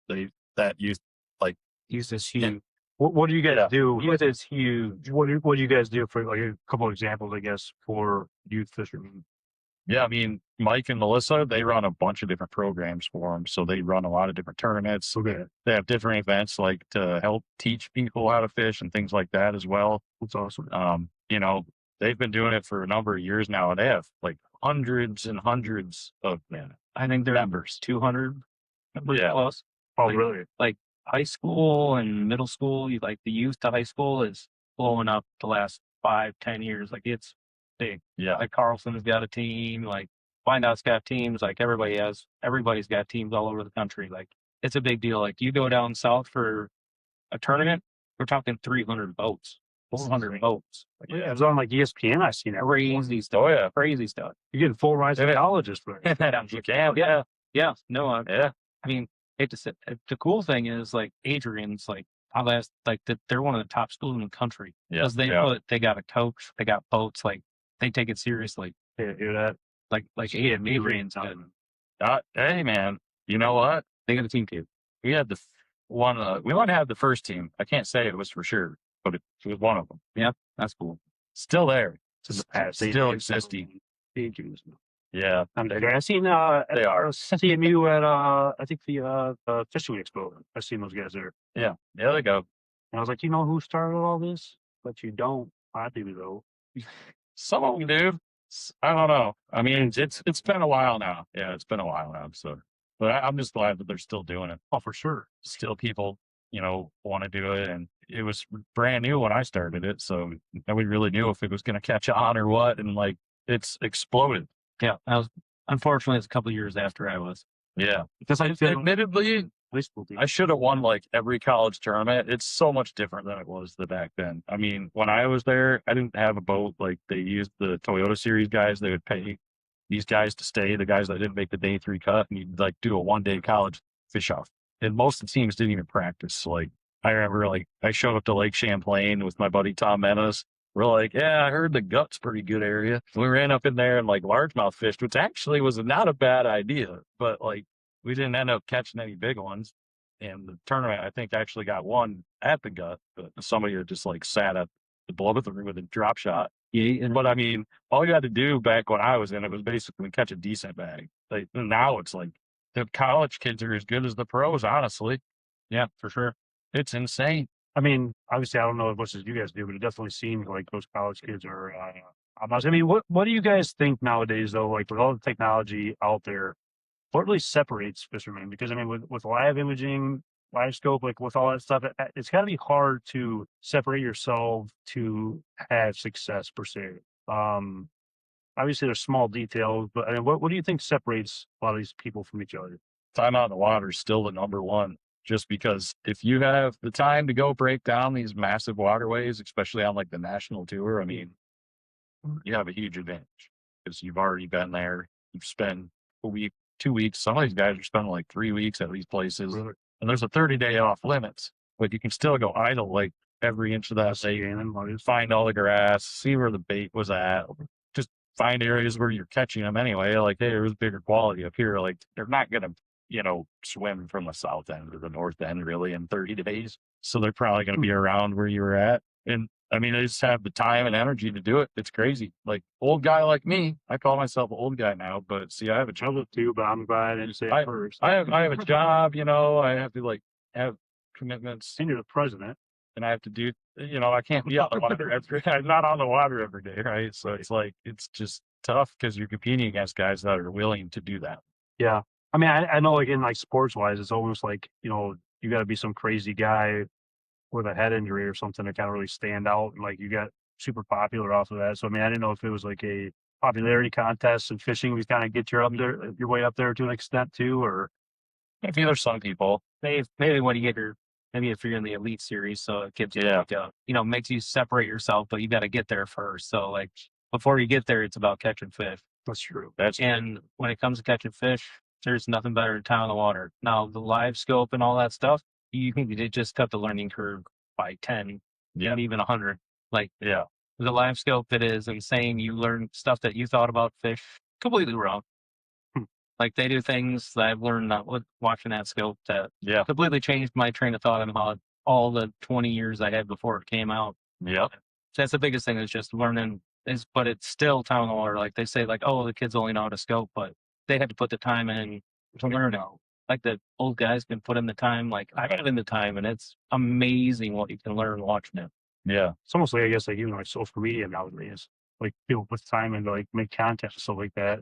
that youth, like, Youth is huge. What do you guys do? Youth is huge. What do you guys do for like a couple of examples, I guess, for youth fishermen? yeah, I mean, Mike and Melissa, they run a bunch of different programs for them. So they run a lot of different tournaments. Okay, They have different events like to help teach people how to fish and things like that as well. that's awesome. They've been doing it for a number of years now, and they have like hundreds and hundreds of I think they're members. 200 members Yeah. plus. Oh, like- really? Like high school and middle school, like the youth to high school is blowing up the last 5-10 years. Like it's big. Yeah. Like Carlson's got a team, like Wyandott's got teams, like everybody's got teams all over the country. Like it's a big deal. Like you go down south for a tournament, we're talking 300 boats, 400 boats. Like, Yeah, it was on like ESPN. I seen it. crazy stuff. Oh, yeah. Crazy stuff. You're getting full rides Yeah. to colleges for it. You can. Yeah. Yeah. No, Yeah. I mean, hate to say, the cool thing is like Adrian's like they're one of the top schools in the country Yeah. because they got a coach, they got boats, like they take it seriously. Yeah, hear that? Like Adrian's got, Hey, man, you know what? they got a team too. We had we might have the first team. I can't say it was for sure, but it was one of them. That's cool. Still there. It's in the past. Still existing. Ages. Yeah. I seen They are. CMU at I think the fishing expo. I seen those guys there. Yeah. There they go. And I was like, you know who started all this? But you don't. I do though. Some of them do. I don't know. I mean, it's been a while now. Yeah, it's been a while now. So, but I'm just glad that they're still doing it. Oh, for sure. Still, people, want to do it, and it was brand new when I started it, so nobody really knew if it was going to catch on or what, and like it's exploded. Yeah, unfortunately, it's a couple of years after I was. Yeah, Because I feel admittedly, high school team. I should have won like every college tournament. It's so much different than it was back then. I mean, when I was there, I didn't have a boat. Like they used the Toyota Series guys. They would pay these guys to stay, the guys that didn't make the day 3 cut, and you'd like do a 1-day college fish off. And most of the teams didn't even practice. Like I remember, like I showed up to Lake Champlain with my buddy Tom Menace. We're like, yeah, I heard the Gut's pretty good area. We ran up in there and like largemouth fished, which actually was not a bad idea, but like we didn't end up catching any big ones. And the tournament, I think, actually got one at the Gut, but somebody had just like sat at the blow-through with a drop shot. Yeah, But I mean, all you had to do back when I was in it was basically catch a decent bag. Like now it's like the college kids are as good as the pros, honestly. yeah, for sure. It's insane. I mean, obviously, I don't know as much as you guys do, but it definitely seems like those college kids are. I mean, what do you guys think nowadays, though? Like with all the technology out there, what really separates fishermen? Because I mean, with live imaging, live scope, like with all that stuff, it's got to be hard to separate yourself to have success per se. Obviously, there's small details, but I mean, what do you think separates a lot of these people from each other? Time out in the water is still the number one. Just because if you have the time to go break down these massive waterways, especially on like the national tour, I mean, you have a huge advantage because you've already been there. You've spent a week, 2 weeks. Some of these guys are spending like 3 weeks at these places, Really? and there's a 30-day off limits, but you can still go idle like every inch of that day and find all the grass, see where the bait was at, just find areas where you're catching them anyway. Like, hey, there's bigger quality up here. Like, they're not going to swim from the south end to the north end really in 30 days. So they're probably going to be around where you were at. And I mean, they just have the time and energy to do it. It's crazy. Like old guy like me, I call myself an old guy now, but see, I have a job too, but I'm glad I didn't say it first. I have a job, I have to like have commitments And you're the president. and I have to do, I can't be on the water I'm not on the water every day. Right. So it's like, it's just tough because you're competing against guys that are willing to do that. Yeah. I mean, I know like in like sports wise, it's almost like, you got to be some crazy guy with a head injury or something to kind of really stand out. And like you got super popular off of that. So, I mean, I didn't know if it was like a popularity contest and fishing was kind of get your way up there to an extent too, or. Maybe there's some people. Maybe when you get maybe if you're in the elite series, so it gives you, makes you separate yourself, but you got to get there first. So like before you get there, it's about catching fish. That's true. And when it comes to catching fish, there's nothing better than time on the water. Now the live scope and all that stuff, you can just cut the learning curve by 10 and even 100. Like, Yeah. the live scope that is insane. You learn stuff that you thought about fish completely wrong. Like, they do things that I've learned watching that scope that completely changed my train of thought about all the 20 years I had before it came out. Yep. So that's the biggest thing, is just learning. But it's still town and water. Like, they say, like, oh, the kids only know how to scope, but they have to put the time in to learn it. Like, the old guys can put in the time. Like, I got in the time, and it's amazing what you can learn watching it. Yeah. It's almost like, I guess, like even like social media nowadays, like people put time into like make content and stuff like that.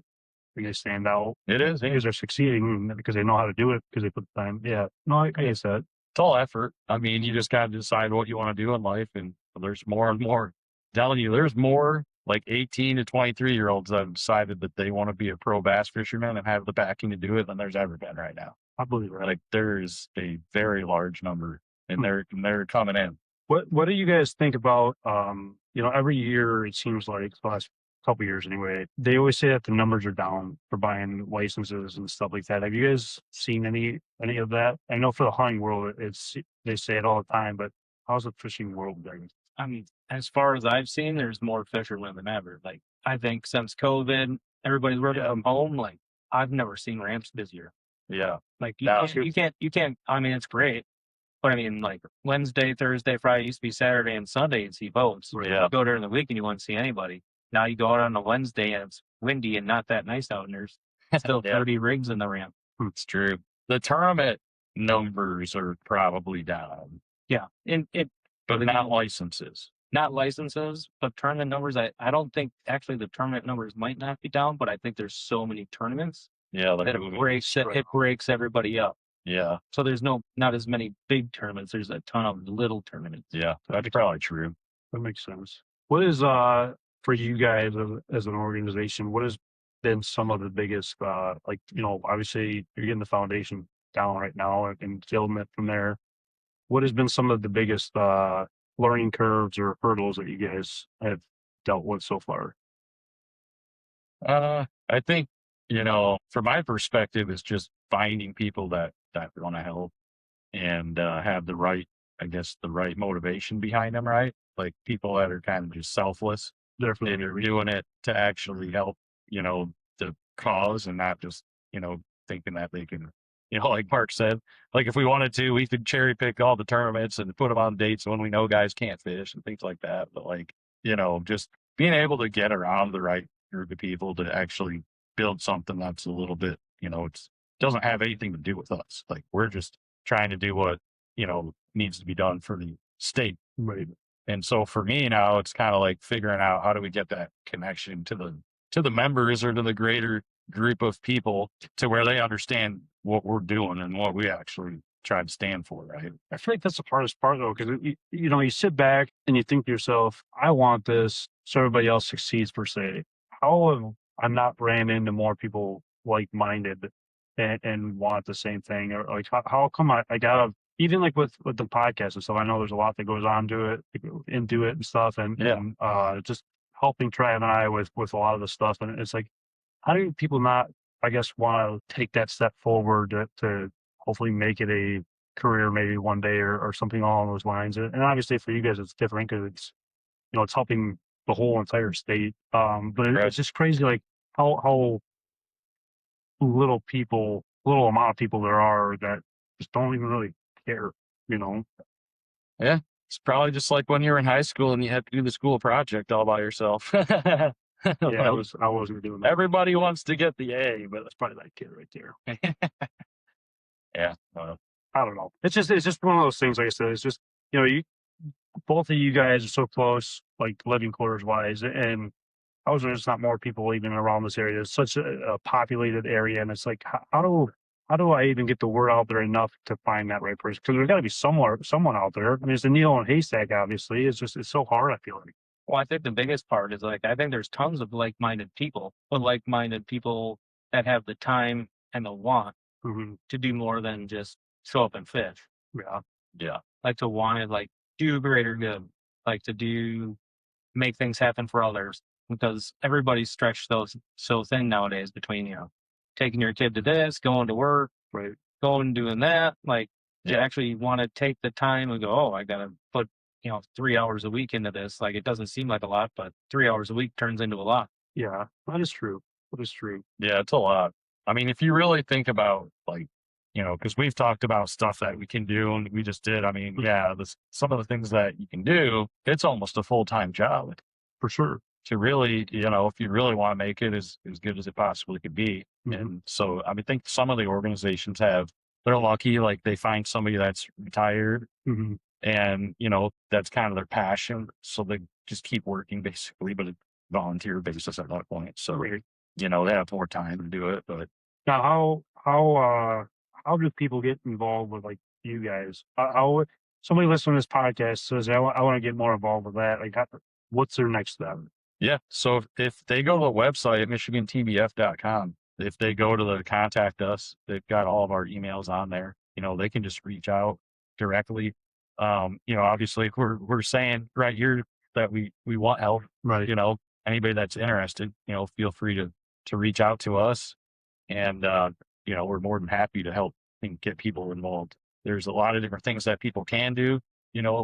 They stand out. It is. Because they're succeeding because they know how to do it because they put the time. Yeah. No, I guess that. It's all effort. I mean, you just got to decide what you want to do in life, and there's more and more. I'm telling you, there's more like 18 to 23-year-olds that have decided that they want to be a pro bass fisherman and have the backing to do it than there's ever been right now. I believe it. Like, there's a very large number, and they're coming in. What do you guys think about every year it seems like the last couple years anyway, they always say that the numbers are down for buying licenses and stuff like that. Have you guys seen any of that? I know for the hunting world they say it all the time, but how's the fishing world doing? I mean, as far as I've seen, there's more fishermen than ever. Like, I think since COVID, everybody's working from home. Like, I've never seen ramps busier. Yeah. Like, you can't, I mean, it's great. But I mean, like, Wednesday, Thursday, Friday used to be Saturday and Sunday and see boats. Yeah. You go during the week and you wouldn't see anybody. Now you go out on a Wednesday and it's windy and not that nice out, and there's still 30 rigs in the ramp. It's true. The tournament numbers are probably down. Yeah. But not licenses. Not licenses, but tournament numbers. I don't think actually the tournament numbers might not be down, but I think there's so many tournaments that it breaks everybody up. Yeah. So there's not as many big tournaments. There's a ton of little tournaments. Yeah, that's probably true. That makes sense. What is for you guys as an organization, what has been some of the biggest obviously you're getting the foundation down right now and building it from there. What has been some of the biggest learning curves or hurdles that you guys have dealt with so far? I think, from my perspective, it's just finding people that want to help and have the right motivation behind them, right? Like, people that are kind of just selfless. Definitely. They're doing it to actually help, the cause, and not just, thinking that they can, like Mark said, like, if we wanted to, we could cherry pick all the tournaments and put them on dates when we know guys can't fish and things like that. But, like, just being able to get around the right group of people to actually build something that's a little bit, it doesn't have anything to do with us. Like, we're just trying to do what, needs to be done for the state. Right. And so for me now, it's kind of like figuring out how do we get that connection to the members or to the greater group of people to where they understand what we're doing and what we actually try to stand for, right? I feel like that's the hardest part, though, because you sit back and you think to yourself, I want this so everybody else succeeds, per se. How have I not ran into more people like-minded and want the same thing? Or like, how come I gotta, even like with the podcast and stuff, I know there's a lot that goes on to it, into it and stuff, and just helping Trav and I with a lot of the stuff. And it's like, how do people not, I guess, want to take that step forward to hopefully make it a career maybe one day or something along those lines? And obviously for you guys, it's different because it's helping the whole entire state. But it's just crazy, like how little amount of people there are that just don't even really care, Yeah. It's probably just like when you were in high school and you had to do the school project all by yourself. Yeah, I wasn't doing that. Everybody wants to get the A, but That's probably that kid right there. yeah. I don't know. It's just one of those things. Like I said, it's just both of you guys are so close, like living quarters wise, and I was there's not more people even around this area. It's such a populated area, and it's like how do I even get the word out there enough to find that right person? Because there's got to be someone out there. I mean, it's a needle in a haystack. Obviously, it's so hard. I feel like. Well, I think the biggest part is, like, I think there's tons of like-minded people, but like-minded people that have the time and the want to do more than just show up and fish. Yeah. Yeah. Like, to want to, like, do greater good, like to make things happen for others, because everybody's stretched so thin nowadays between, taking your kid to this, going to work, Right. going and doing that. Like, to actually want to take the time and go, oh, I got to put, 3 hours a week into this. Like, it doesn't seem like a lot, but 3 hours a week turns into a lot. Yeah, that is true. That is true. Yeah, it's a lot. I mean, if you really think about like, because we've talked about stuff that we can do and we just did. I mean, yeah, some of the things that you can do, it's almost a full-time job For sure. to really, if you really want to make it as good as it possibly could be. And so I think some of the organizations they're lucky, like they find somebody that's retired and, that's kind of their passion. So they just keep working basically, but it's volunteer basis at that point. So, they have more time to do it. But now, how do people get involved with like you guys? How somebody listening to this podcast says, I want to get more involved with that. Like, what's their next step? Yeah. So if they go to the website, michigantbf.com, if they go to the contact us, they've got all of our emails on there. They can just reach out directly. Obviously we're saying right here that we want help, Right. Anybody that's interested, feel free to reach out to us. And, we're more than happy to help and get people involved. There's a lot of different things that people can do,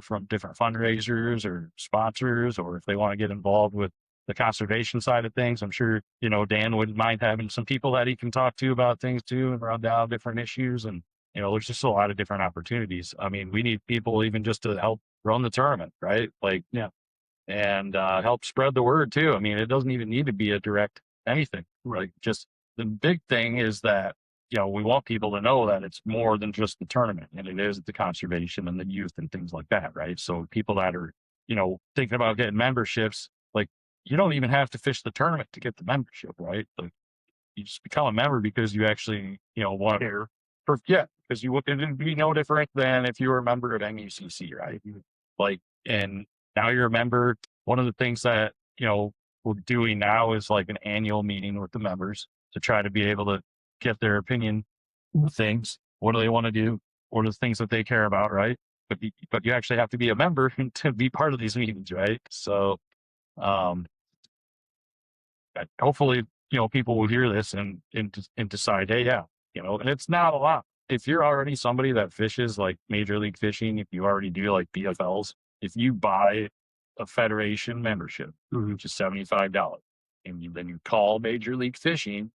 from different fundraisers or sponsors, or if they want to get involved with the conservation side of things. I'm sure, Dan wouldn't mind having some people that he can talk to about things too and run down different issues. And, there's just a lot of different opportunities. I mean, we need people even just to help run the tournament, right? Like, and help spread the word too. I mean, it doesn't even need to be a direct anything. Like, just the big thing is that, we want people to know that it's more than just the tournament, and it is the conservation and the youth and things like that, right? So people that are, thinking about getting memberships, like, you don't even have to fish the tournament to get the membership, right? Like, you just become a member because you actually, want to, because it'd be no different than if you were a member of MUCC, right? Like, and now you're a member. One of the things that, we're doing now is like an annual meeting with the members to try to be able to get their opinion of things. What do they want to do? What are the things that they care about, right? But you actually have to be a member to be part of these meetings, right? So, hopefully, people will hear this and decide, hey, and it's not a lot. If you're already somebody that fishes like Major League Fishing, if you already do like BFLs, if you buy a federation membership, which is $75, and then you call Major League Fishing,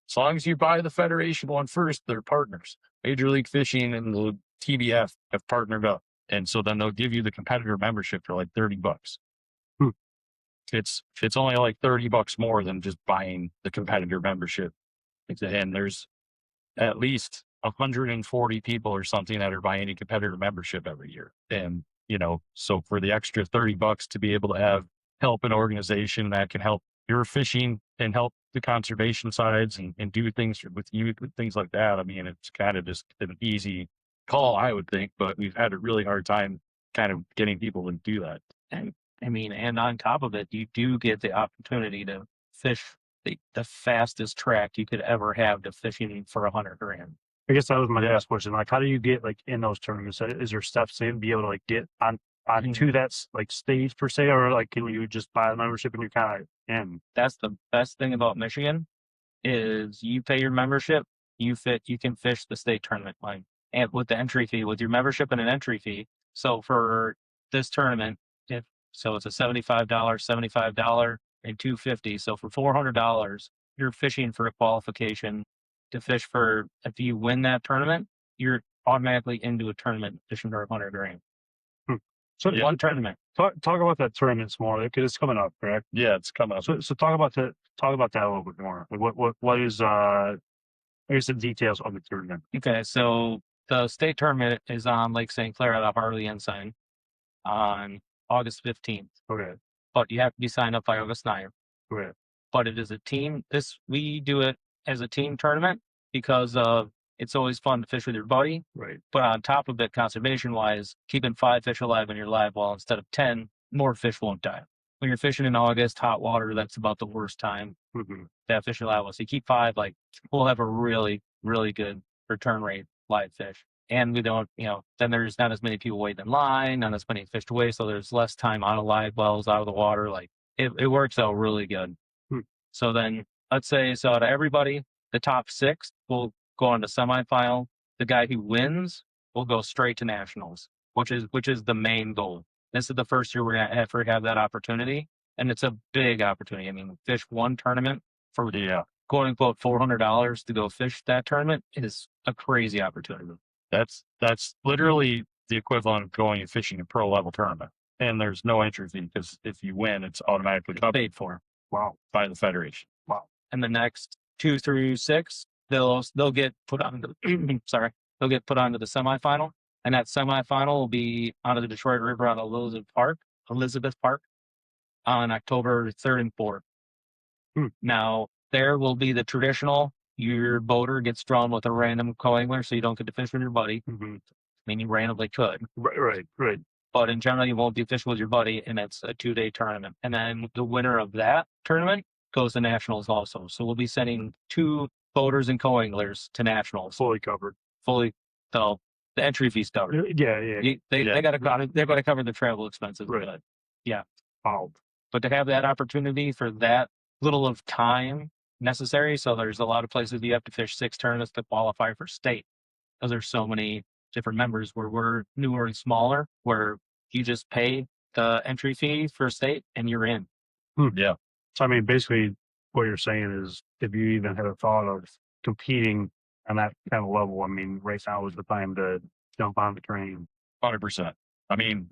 as long as you buy the federation one first, they're partners. Major League Fishing and the TBF have partnered up. And so then they'll give you the competitor membership for like $30. It's only like $30 more than just buying the competitor membership. And there's at least 140 people or something that are buying a competitor membership every year. And, so for the extra $30 to be able to help an organization that can help your fishing and help the conservation sides and do things with you, things like that. I mean, it's kind of just an easy call, I would think, but we've had a really hard time kind of getting people to do that. And I mean, and on top of it, you do get the opportunity to fish the fastest track you could ever have to fishing for $100,000. I guess that was my last question. Like, how do you get like in those tournaments? Is there steps to be able to like get onto that like stage per se, or like can you just buy a membership and you're kind of in? That's the best thing about Michigan is you pay your membership, you can fish the state tournament line, and with the entry fee, with your membership and an entry fee. So for this tournament, it's a $75, and $250. So for $400, you're fishing for a qualification to fish for. If you win that tournament, you're automatically into a tournament fishing for $100,000. So one tournament. Talk about that tournament some more because it's coming up, correct? Yeah, it's coming up. So talk about that a little bit more. Like what is here's the details of the tournament. Okay, so the state tournament is on Lake St. Clair at Harley Ensign on August 15th. Okay. But you have to be signed up by August 9th. Okay. But it is a team. We do it as a team tournament because it's always fun to fish with your buddy. Right. But on top of it, conservation-wise, keeping 5 fish alive in your live well instead of 10, more fish won't die. When you're fishing in August, hot water, that's about the worst time that fish alive well. So you keep 5, like we'll have a really, really good return rate live fish. And we don't, then there's not as many people waiting in line, not as many fish to waste. So there's less time out of live wells, out of the water. Like it works out really good. So then let's say, so out of everybody, the top 6 will go on to semifinal. The guy who wins we'll go straight to nationals, which is the main goal. This is the first year we're gonna ever have that opportunity, and it's a big opportunity. I mean, fish one tournament for quote unquote $400 to go fish that tournament is a crazy opportunity. That's literally the equivalent of going and fishing a pro level tournament, and there's no entry fee because if you win, it's automatically covered. Paid for. Wow, by the federation. Wow. And the next 2 through 6, they'll get put on the they'll get put onto the semifinal, and that semifinal will be out of the Detroit River out of Elizabeth Park on October 3rd and 4th. Now there will be the traditional. Your boater gets drawn with a random co-angler, so you don't get to fish with your buddy. I mean, you randomly could. Right. But in general, you won't be fishing with your buddy, and it's a 2-day tournament. And then the winner of that tournament goes to nationals also. So we'll be sending 2 boaters and co-anglers to nationals. Fully covered. So the entry fee's covered. Yeah. They got to they're going to cover the travel expenses. Right. But yeah. Wow. But to have that opportunity for that little of time necessary, so there's a lot of places you have to fish 6 tournaments to qualify for state, because there's so many different members where we're newer and smaller, where you just pay the entry fee for state and you're in. Yeah. So I mean, basically, what you're saying is, if you even had a thought of competing on that kind of level, I mean, right now is the time to jump on the train. 100%. I mean,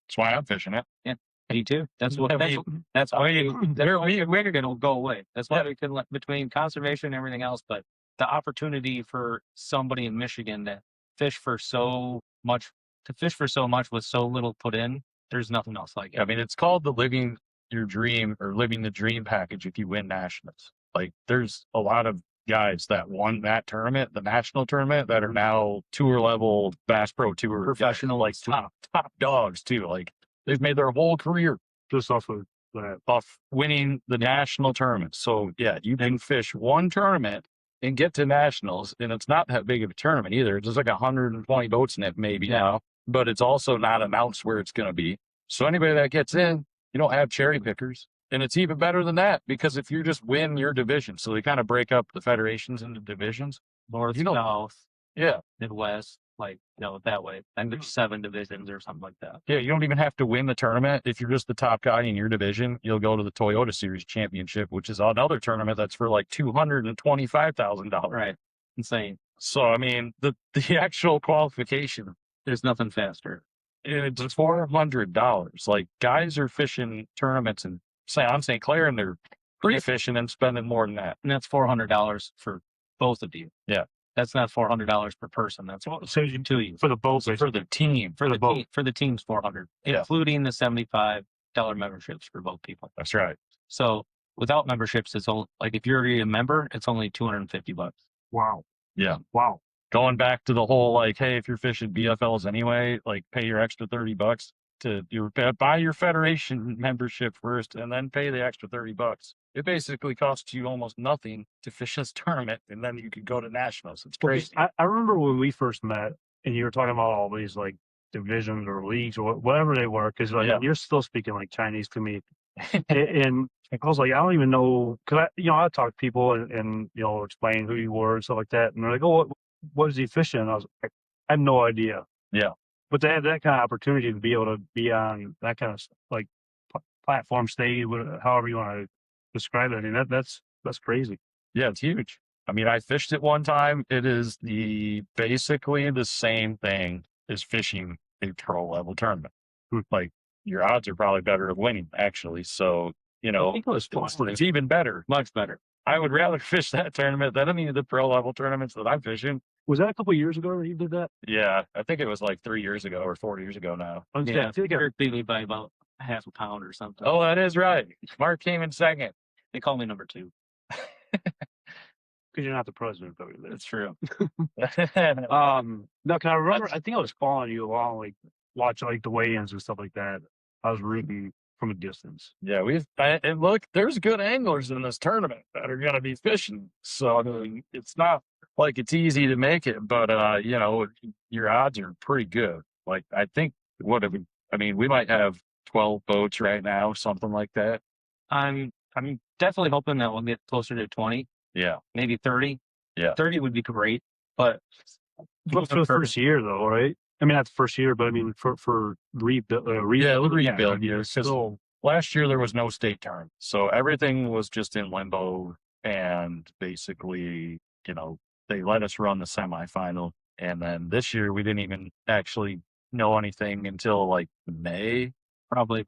that's why I'm fishing it. Yeah, me too. That's why we're going to go away. That's why we can between conservation and everything else. But the opportunity for somebody in Michigan to fish for so much with so little put in, there's nothing else like it. I mean, it's called the living your dream or living the dream package if you win nationals. Like, there's a lot of guys that won that tournament, the national tournament, that are now tour level Bass Pro Tour Professional, like top dogs too. Like, they've made their whole career Just off of that. off winning the national tournament. So yeah, you can fish one tournament and get to nationals, and it's not that big of a tournament either. It's just like 120 boats in it maybe now, but it's also not announced where it's going to be. So anybody that gets in, you don't have cherry pickers. And it's even better than that, because if you just win your division, so they kind of break up the federations into divisions. North, South, Midwest, that way. And there's 7 divisions or something like that. Yeah, you don't even have to win the tournament. If you're just the top guy in your division, you'll go to the Toyota Series Championship, which is another tournament that's for like $225,000. Right. Insane. So, I mean, the actual qualification, There's nothing faster. it's $400. Like, guys are fishing tournaments in St. Clair, and they're pre-fishing and spending more than that. And that's $400 for both of you. Yeah. That's not $400 per person. That's So you to you. for the boat, For the team. for the boat. For the team's $400, Yeah. including the $75 memberships for both people. That's right. So without memberships, it's only like if you're already a member, it's only $250. Wow. Yeah. Wow. Going back to the whole, like, hey, if you're fishing BFLs anyway, like, pay your extra $30 to buy your federation membership first, and then pay the extra $30. It basically costs you almost nothing to fish this tournament, and then you could go to nationals. It's crazy. I remember when we first met, and you were talking about all these like divisions or leagues or whatever they were, because you're still speaking like Chinese to me, and I was like, I don't even know, because I talk to people and explain who you were and stuff like that, and they're like, oh, what is he fishing? And I was like, I have no idea. Yeah. But to have that kind of opportunity to be able to be on that kind of like platform stage, however you want to describe it, I mean, that's crazy. Yeah, it's huge. I mean, I fished it one time. It is basically the same thing as fishing a pro level tournament. Like, your odds are probably better of winning, actually. So, I think it was fun. it's even better. Much better. I would rather fish that tournament than any of the pro level tournaments that I'm fishing. Was that a couple of years ago that you did that? Yeah, I think it was like 3 years ago or 4 years ago now. Yeah, I feel like Eric beat me by about half a pound or something. Oh, that is right. Mark came in second. They call me number 2. because you're not the president, though. That's true. No, can I remember? I think I was following you along, like watch like the weigh-ins and stuff like that. I was rooting from a distance. Yeah, and look, there's good anglers in this tournament that are going to be fishing. So, I mean, it's not like it's easy to make it, but your odds are pretty good. Like, I think we might have 12 boats right now, something like that. I'm definitely hoping that we'll get closer to 20. Yeah, Maybe 30. Yeah. 30 would be great, but But for the first year, though, right? I mean, not the first year, but I mean, for rebuild. Yeah, the rebuild years. Because last year there was no state tournament, so everything was just in limbo. And basically, they let us run the semifinal, and then this year we didn't even actually know anything until like May, probably,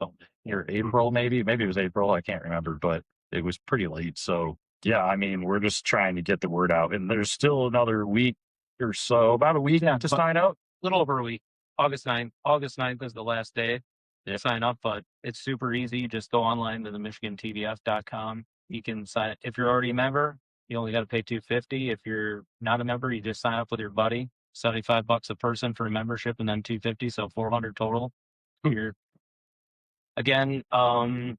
or April, maybe it was April. I can't remember, but it was pretty late. So yeah, I mean, we're just trying to get the word out, and there's still another week or so, about a week to sign up. Little over a week. August 9th. August 9th is the last day to sign up, but it's super easy. Just go online to the michigantbf.com. You can sign. If you're already a member, you only got to pay $250. If you're not a member, you just sign up with your buddy. $75 a person for a membership, and then $250, so $400 total. Again, the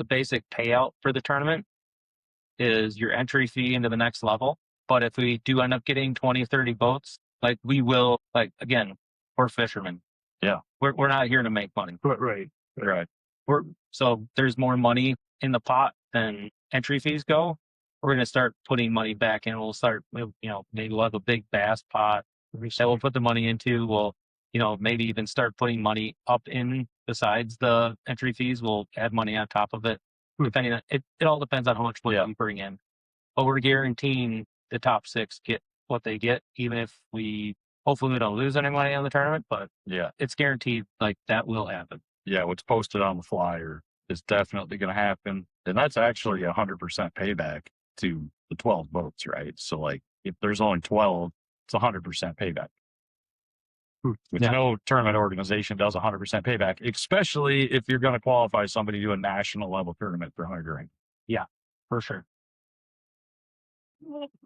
basic payout for the tournament is your entry fee into the next level. But if we do end up getting 20, 30 boats, like we will, like, again, we're fishermen. Yeah. We're not here to make money. Right. So there's more money in the pot than entry fees go. We're going to start putting money back in. We'll start, maybe we'll have a big bass pot that we'll put the money into. We'll, maybe even start putting money up in besides the entry fees. We'll add money on top of it. Depending on it all depends on how much money we bring in. But we're guaranteeing the top 6 get what they get, even if hopefully we don't lose any money on the tournament, but it's guaranteed like that will happen. Yeah, what's posted on the flyer is definitely going to happen. And that's actually 100% payback to the 12 boats, right? So like if there's only 12, it's 100% payback. Which no tournament organization does 100% payback, especially if you're going to qualify somebody to a national level tournament for $100,000. Yeah, for sure.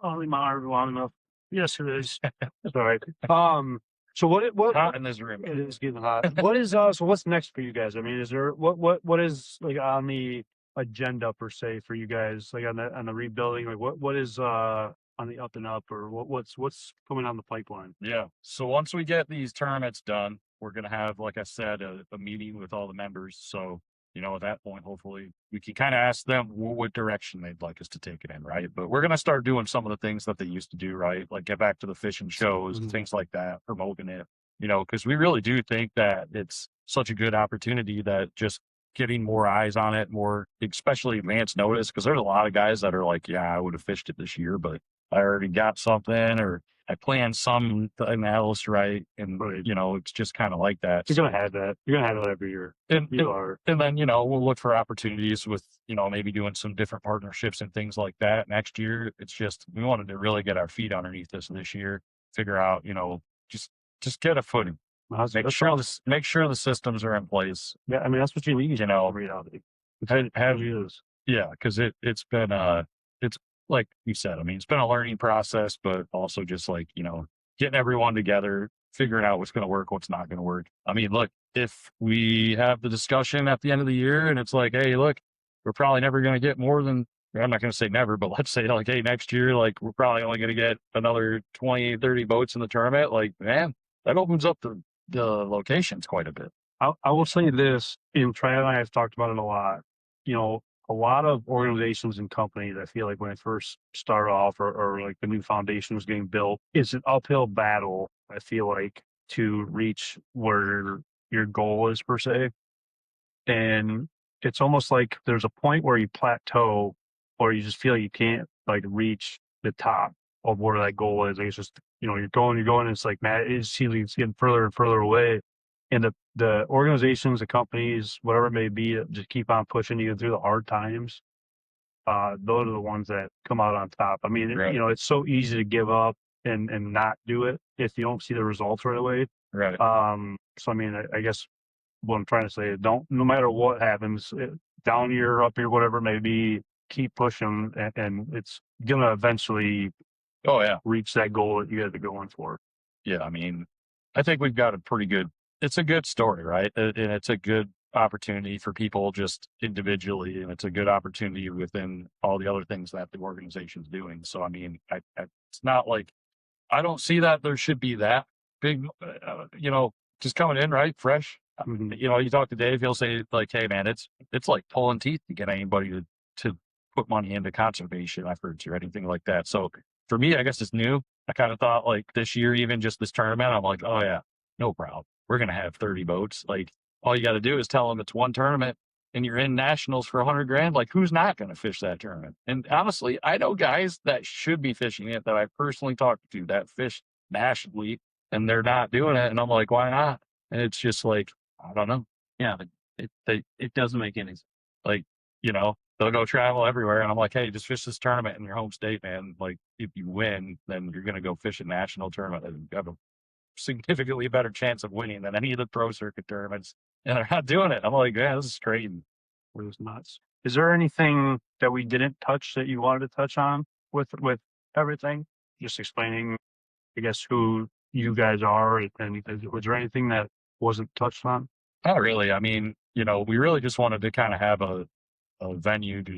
Only my arm long enough. Yes, it is. Sorry. So what hot in this room. It is getting hot. What is so what's next for you guys? I mean, is there what is like on the agenda per se for you guys, like on the rebuilding? Like what is on the up and up, or what's coming on the pipeline? Yeah. So once we get these tournaments done, we're gonna have, like I said, a meeting with all the members. So at that point, hopefully we can kind of ask them what direction they'd like us to take it in, right? But we're going to start doing some of the things that they used to do, right? Like get back to the fishing shows and things like that, promoting it, because we really do think that it's such a good opportunity that just getting more eyes on it, more, especially advance notice, because there's a lot of guys that are like, yeah, I would have fished it this year, but I already got something, or I planned something else, right? And, it's just kind of like that. You're going to have that. You're going to have it every year. And then, we'll look for opportunities with, maybe doing some different partnerships and things like that next year. It's just, we wanted to really get our feet underneath us this year, figure out, just get a footing. Make sure the systems are in place. Yeah, I mean, that's what you need, reality. Yeah, because it's been, it's like you said, I mean, it's been a learning process, but also just like, getting everyone together, figuring out what's going to work, what's not going to work. I mean, look, if we have the discussion at the end of the year and it's like, hey, look, we're probably never going to get more than, I'm not going to say never, but let's say like, hey, next year, like we're probably only going to get another 20, 30 boats in the tournament. Like, man, that opens up the locations quite a bit. I will say this, and Trey and I have talked about it a lot. A lot of organizations and companies, I feel like when they first start off or like the new foundation was getting built, it's an uphill battle, I feel like, to reach where your goal is per se. And it's almost like there's a point where you plateau or you just feel you can't like reach the top of where that goal is. Like it's just, you're going, and it's like, man, it seems like it's getting further and further away. And the organizations, the companies, whatever it may be, that just keep on pushing you through the hard times. Those are the ones that come out on top. I mean, right. It's so easy to give up and not do it if you don't see the results right away. Right. So I mean, I guess what I'm trying to say is no matter what happens, down here, up here, whatever it may be, keep pushing, and it's gonna eventually reach that goal that you guys are going for. Yeah, I mean, I think we've got it's a good story, right? And it's a good opportunity for people just individually, and it's a good opportunity within all the other things that the organization's doing. So, I mean, it's not like, I don't see that there should be that big, just coming in, right? Fresh. You talk to Dave, he'll say like, hey man, it's like pulling teeth to get anybody to put money into conservation efforts or anything like that. So for me, I guess it's new. I kind of thought like this year, even just this tournament, I'm like, oh yeah, no problem. We're going to have 30 boats. Like all you got to do is tell them it's one tournament and you're in nationals for $100,000. Like who's not going to fish that tournament? And honestly, I know guys that should be fishing it that I personally talked to that fish nationally and they're not doing it. And I'm like, why not? And it's just like, I don't know. Yeah, but it doesn't make any sense. Like, you know, they'll go travel everywhere. And I'm like, hey, just fish this tournament in your home state, man. Like, if you win, then you're going to go fish a national tournament and you have a significantly better chance of winning than any of the pro circuit tournaments. And they're not doing it. I'm like, yeah, this is great. It was nuts. Is there anything that we didn't touch that you wanted to touch on with everything? Just explaining, I guess, who you guys are, and was there anything that wasn't touched on? Not really. I mean, you know, we really just wanted to kind of have a venue to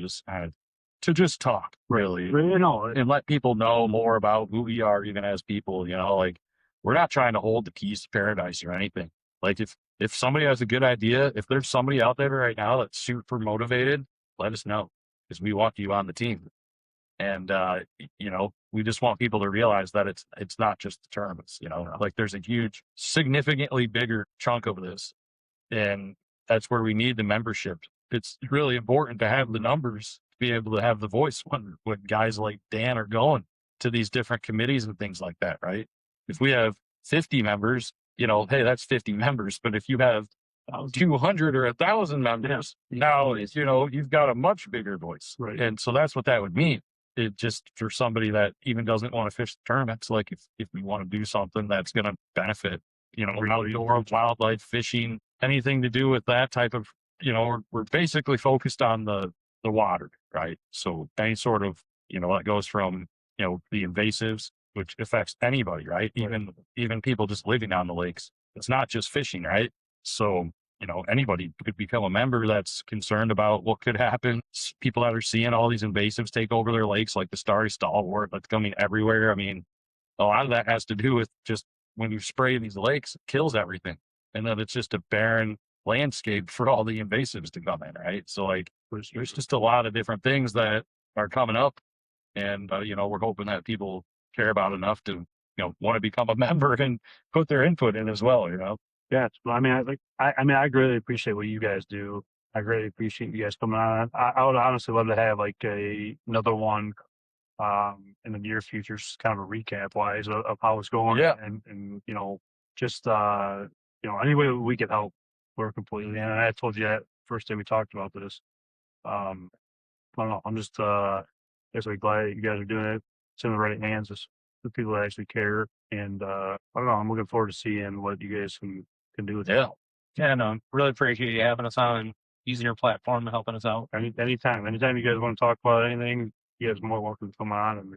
just talk, really, and let people know more about who we are, even as people. You know, like we're not trying to hold the keys to paradise or anything. Like if somebody has a good idea, if there's somebody out there right now that's super motivated, let us know because we want you on the team. And you know, we just want people to realize that it's not just the tournaments. You know, like there's a huge, significantly bigger chunk of this, and that's where we need the membership. It's really important to have the numbers to be able to have the voice when guys like Dan are going to these different committees and things like that, right? If we have 50 members, you know, hey, that's 50 members. But if you have 200 or 1,000 members, now, you know, you've got a much bigger voice. Right. And so that's what that would mean. It just for somebody that even doesn't want to fish the tournaments, like if we want to do something that's going to benefit, you know, outdoor wildlife fishing, anything to do with that type of, you know, we're basically focused on the water, right? So any sort of, you know, that goes from, you know, the invasives, which affects anybody, right? Even people just living on the lakes. It's not just fishing, right? So, you know, anybody could become a member that's concerned about what could happen. People that are seeing all these invasives take over their lakes, like the starry stalwart that's coming everywhere. I mean, a lot of that has to do with just when you spray these lakes, it kills everything. And then it's just a barren landscape for all the invasives to come in, right? So like, there's just a lot of different things that are coming up. And, you know, we're hoping that people care about enough to, you know, want to become a member and put their input in as well, you know? Yeah. I mean, I greatly appreciate what you guys do. I greatly appreciate you guys coming on. I would honestly love to have like another one in the near future, just kind of a recap wise of how it's going. Yeah. And you know, just you know, any way we could help, we're completely. And I told you that first day we talked about this. I don't know. I'm just basically glad that you guys are doing it. It's in the right hands. It's the people that actually care. And I don't know. I'm looking forward to seeing what you guys can do with it. Yeah, no, really appreciate you having us on and using your platform and helping us out. Anytime you guys want to talk about anything, you guys are more welcome to come on. And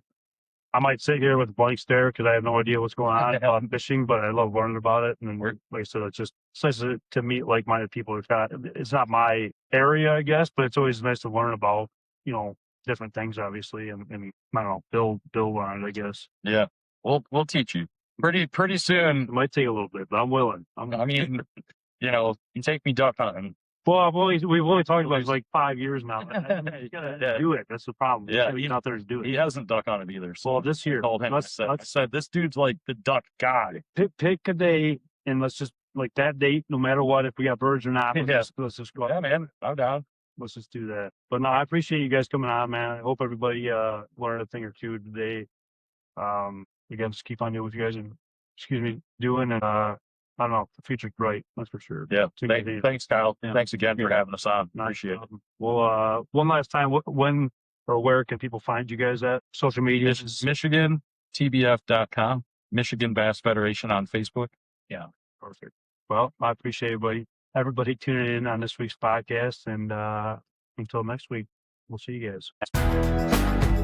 I might sit here with a blank stare because I have no idea what's going on on fishing, but I love learning about it. And like I said, it's nice to meet like-minded people. It's not my area, I guess, but it's always nice to learn about, you know, different things, obviously, and I don't know, build on it, I guess. Yeah, we'll teach you pretty soon. It might take a little bit, but I'm willing. I mean, you know, you take me duck hunting. Well, we've only talked about it like 5 years now. You gotta do it. That's the problem. Yeah, he's out there to do it. He hasn't duck hunted either. So this year, I told him, I said, this dude's like the duck guy. Pick a day, and let's just like that date, no matter what, if we got birds or not. Let's just go. Yeah, man, I'm down. Let's just do that. But no, I appreciate you guys coming on, man. I hope everybody learned a thing or two today. Again, just keep on doing what you guys are, doing, and I don't know, the future's bright, that's for sure. Yeah. Thanks, Kyle. Yeah. Thanks again for having us on. Appreciate it. Well, one last time, when or where can people find you guys at social media? This is Michigan, TBF.com, Michigan Bass Federation on Facebook. Yeah, perfect. Well, I appreciate everybody tuning in on this week's podcast, and until next week, we'll see you guys.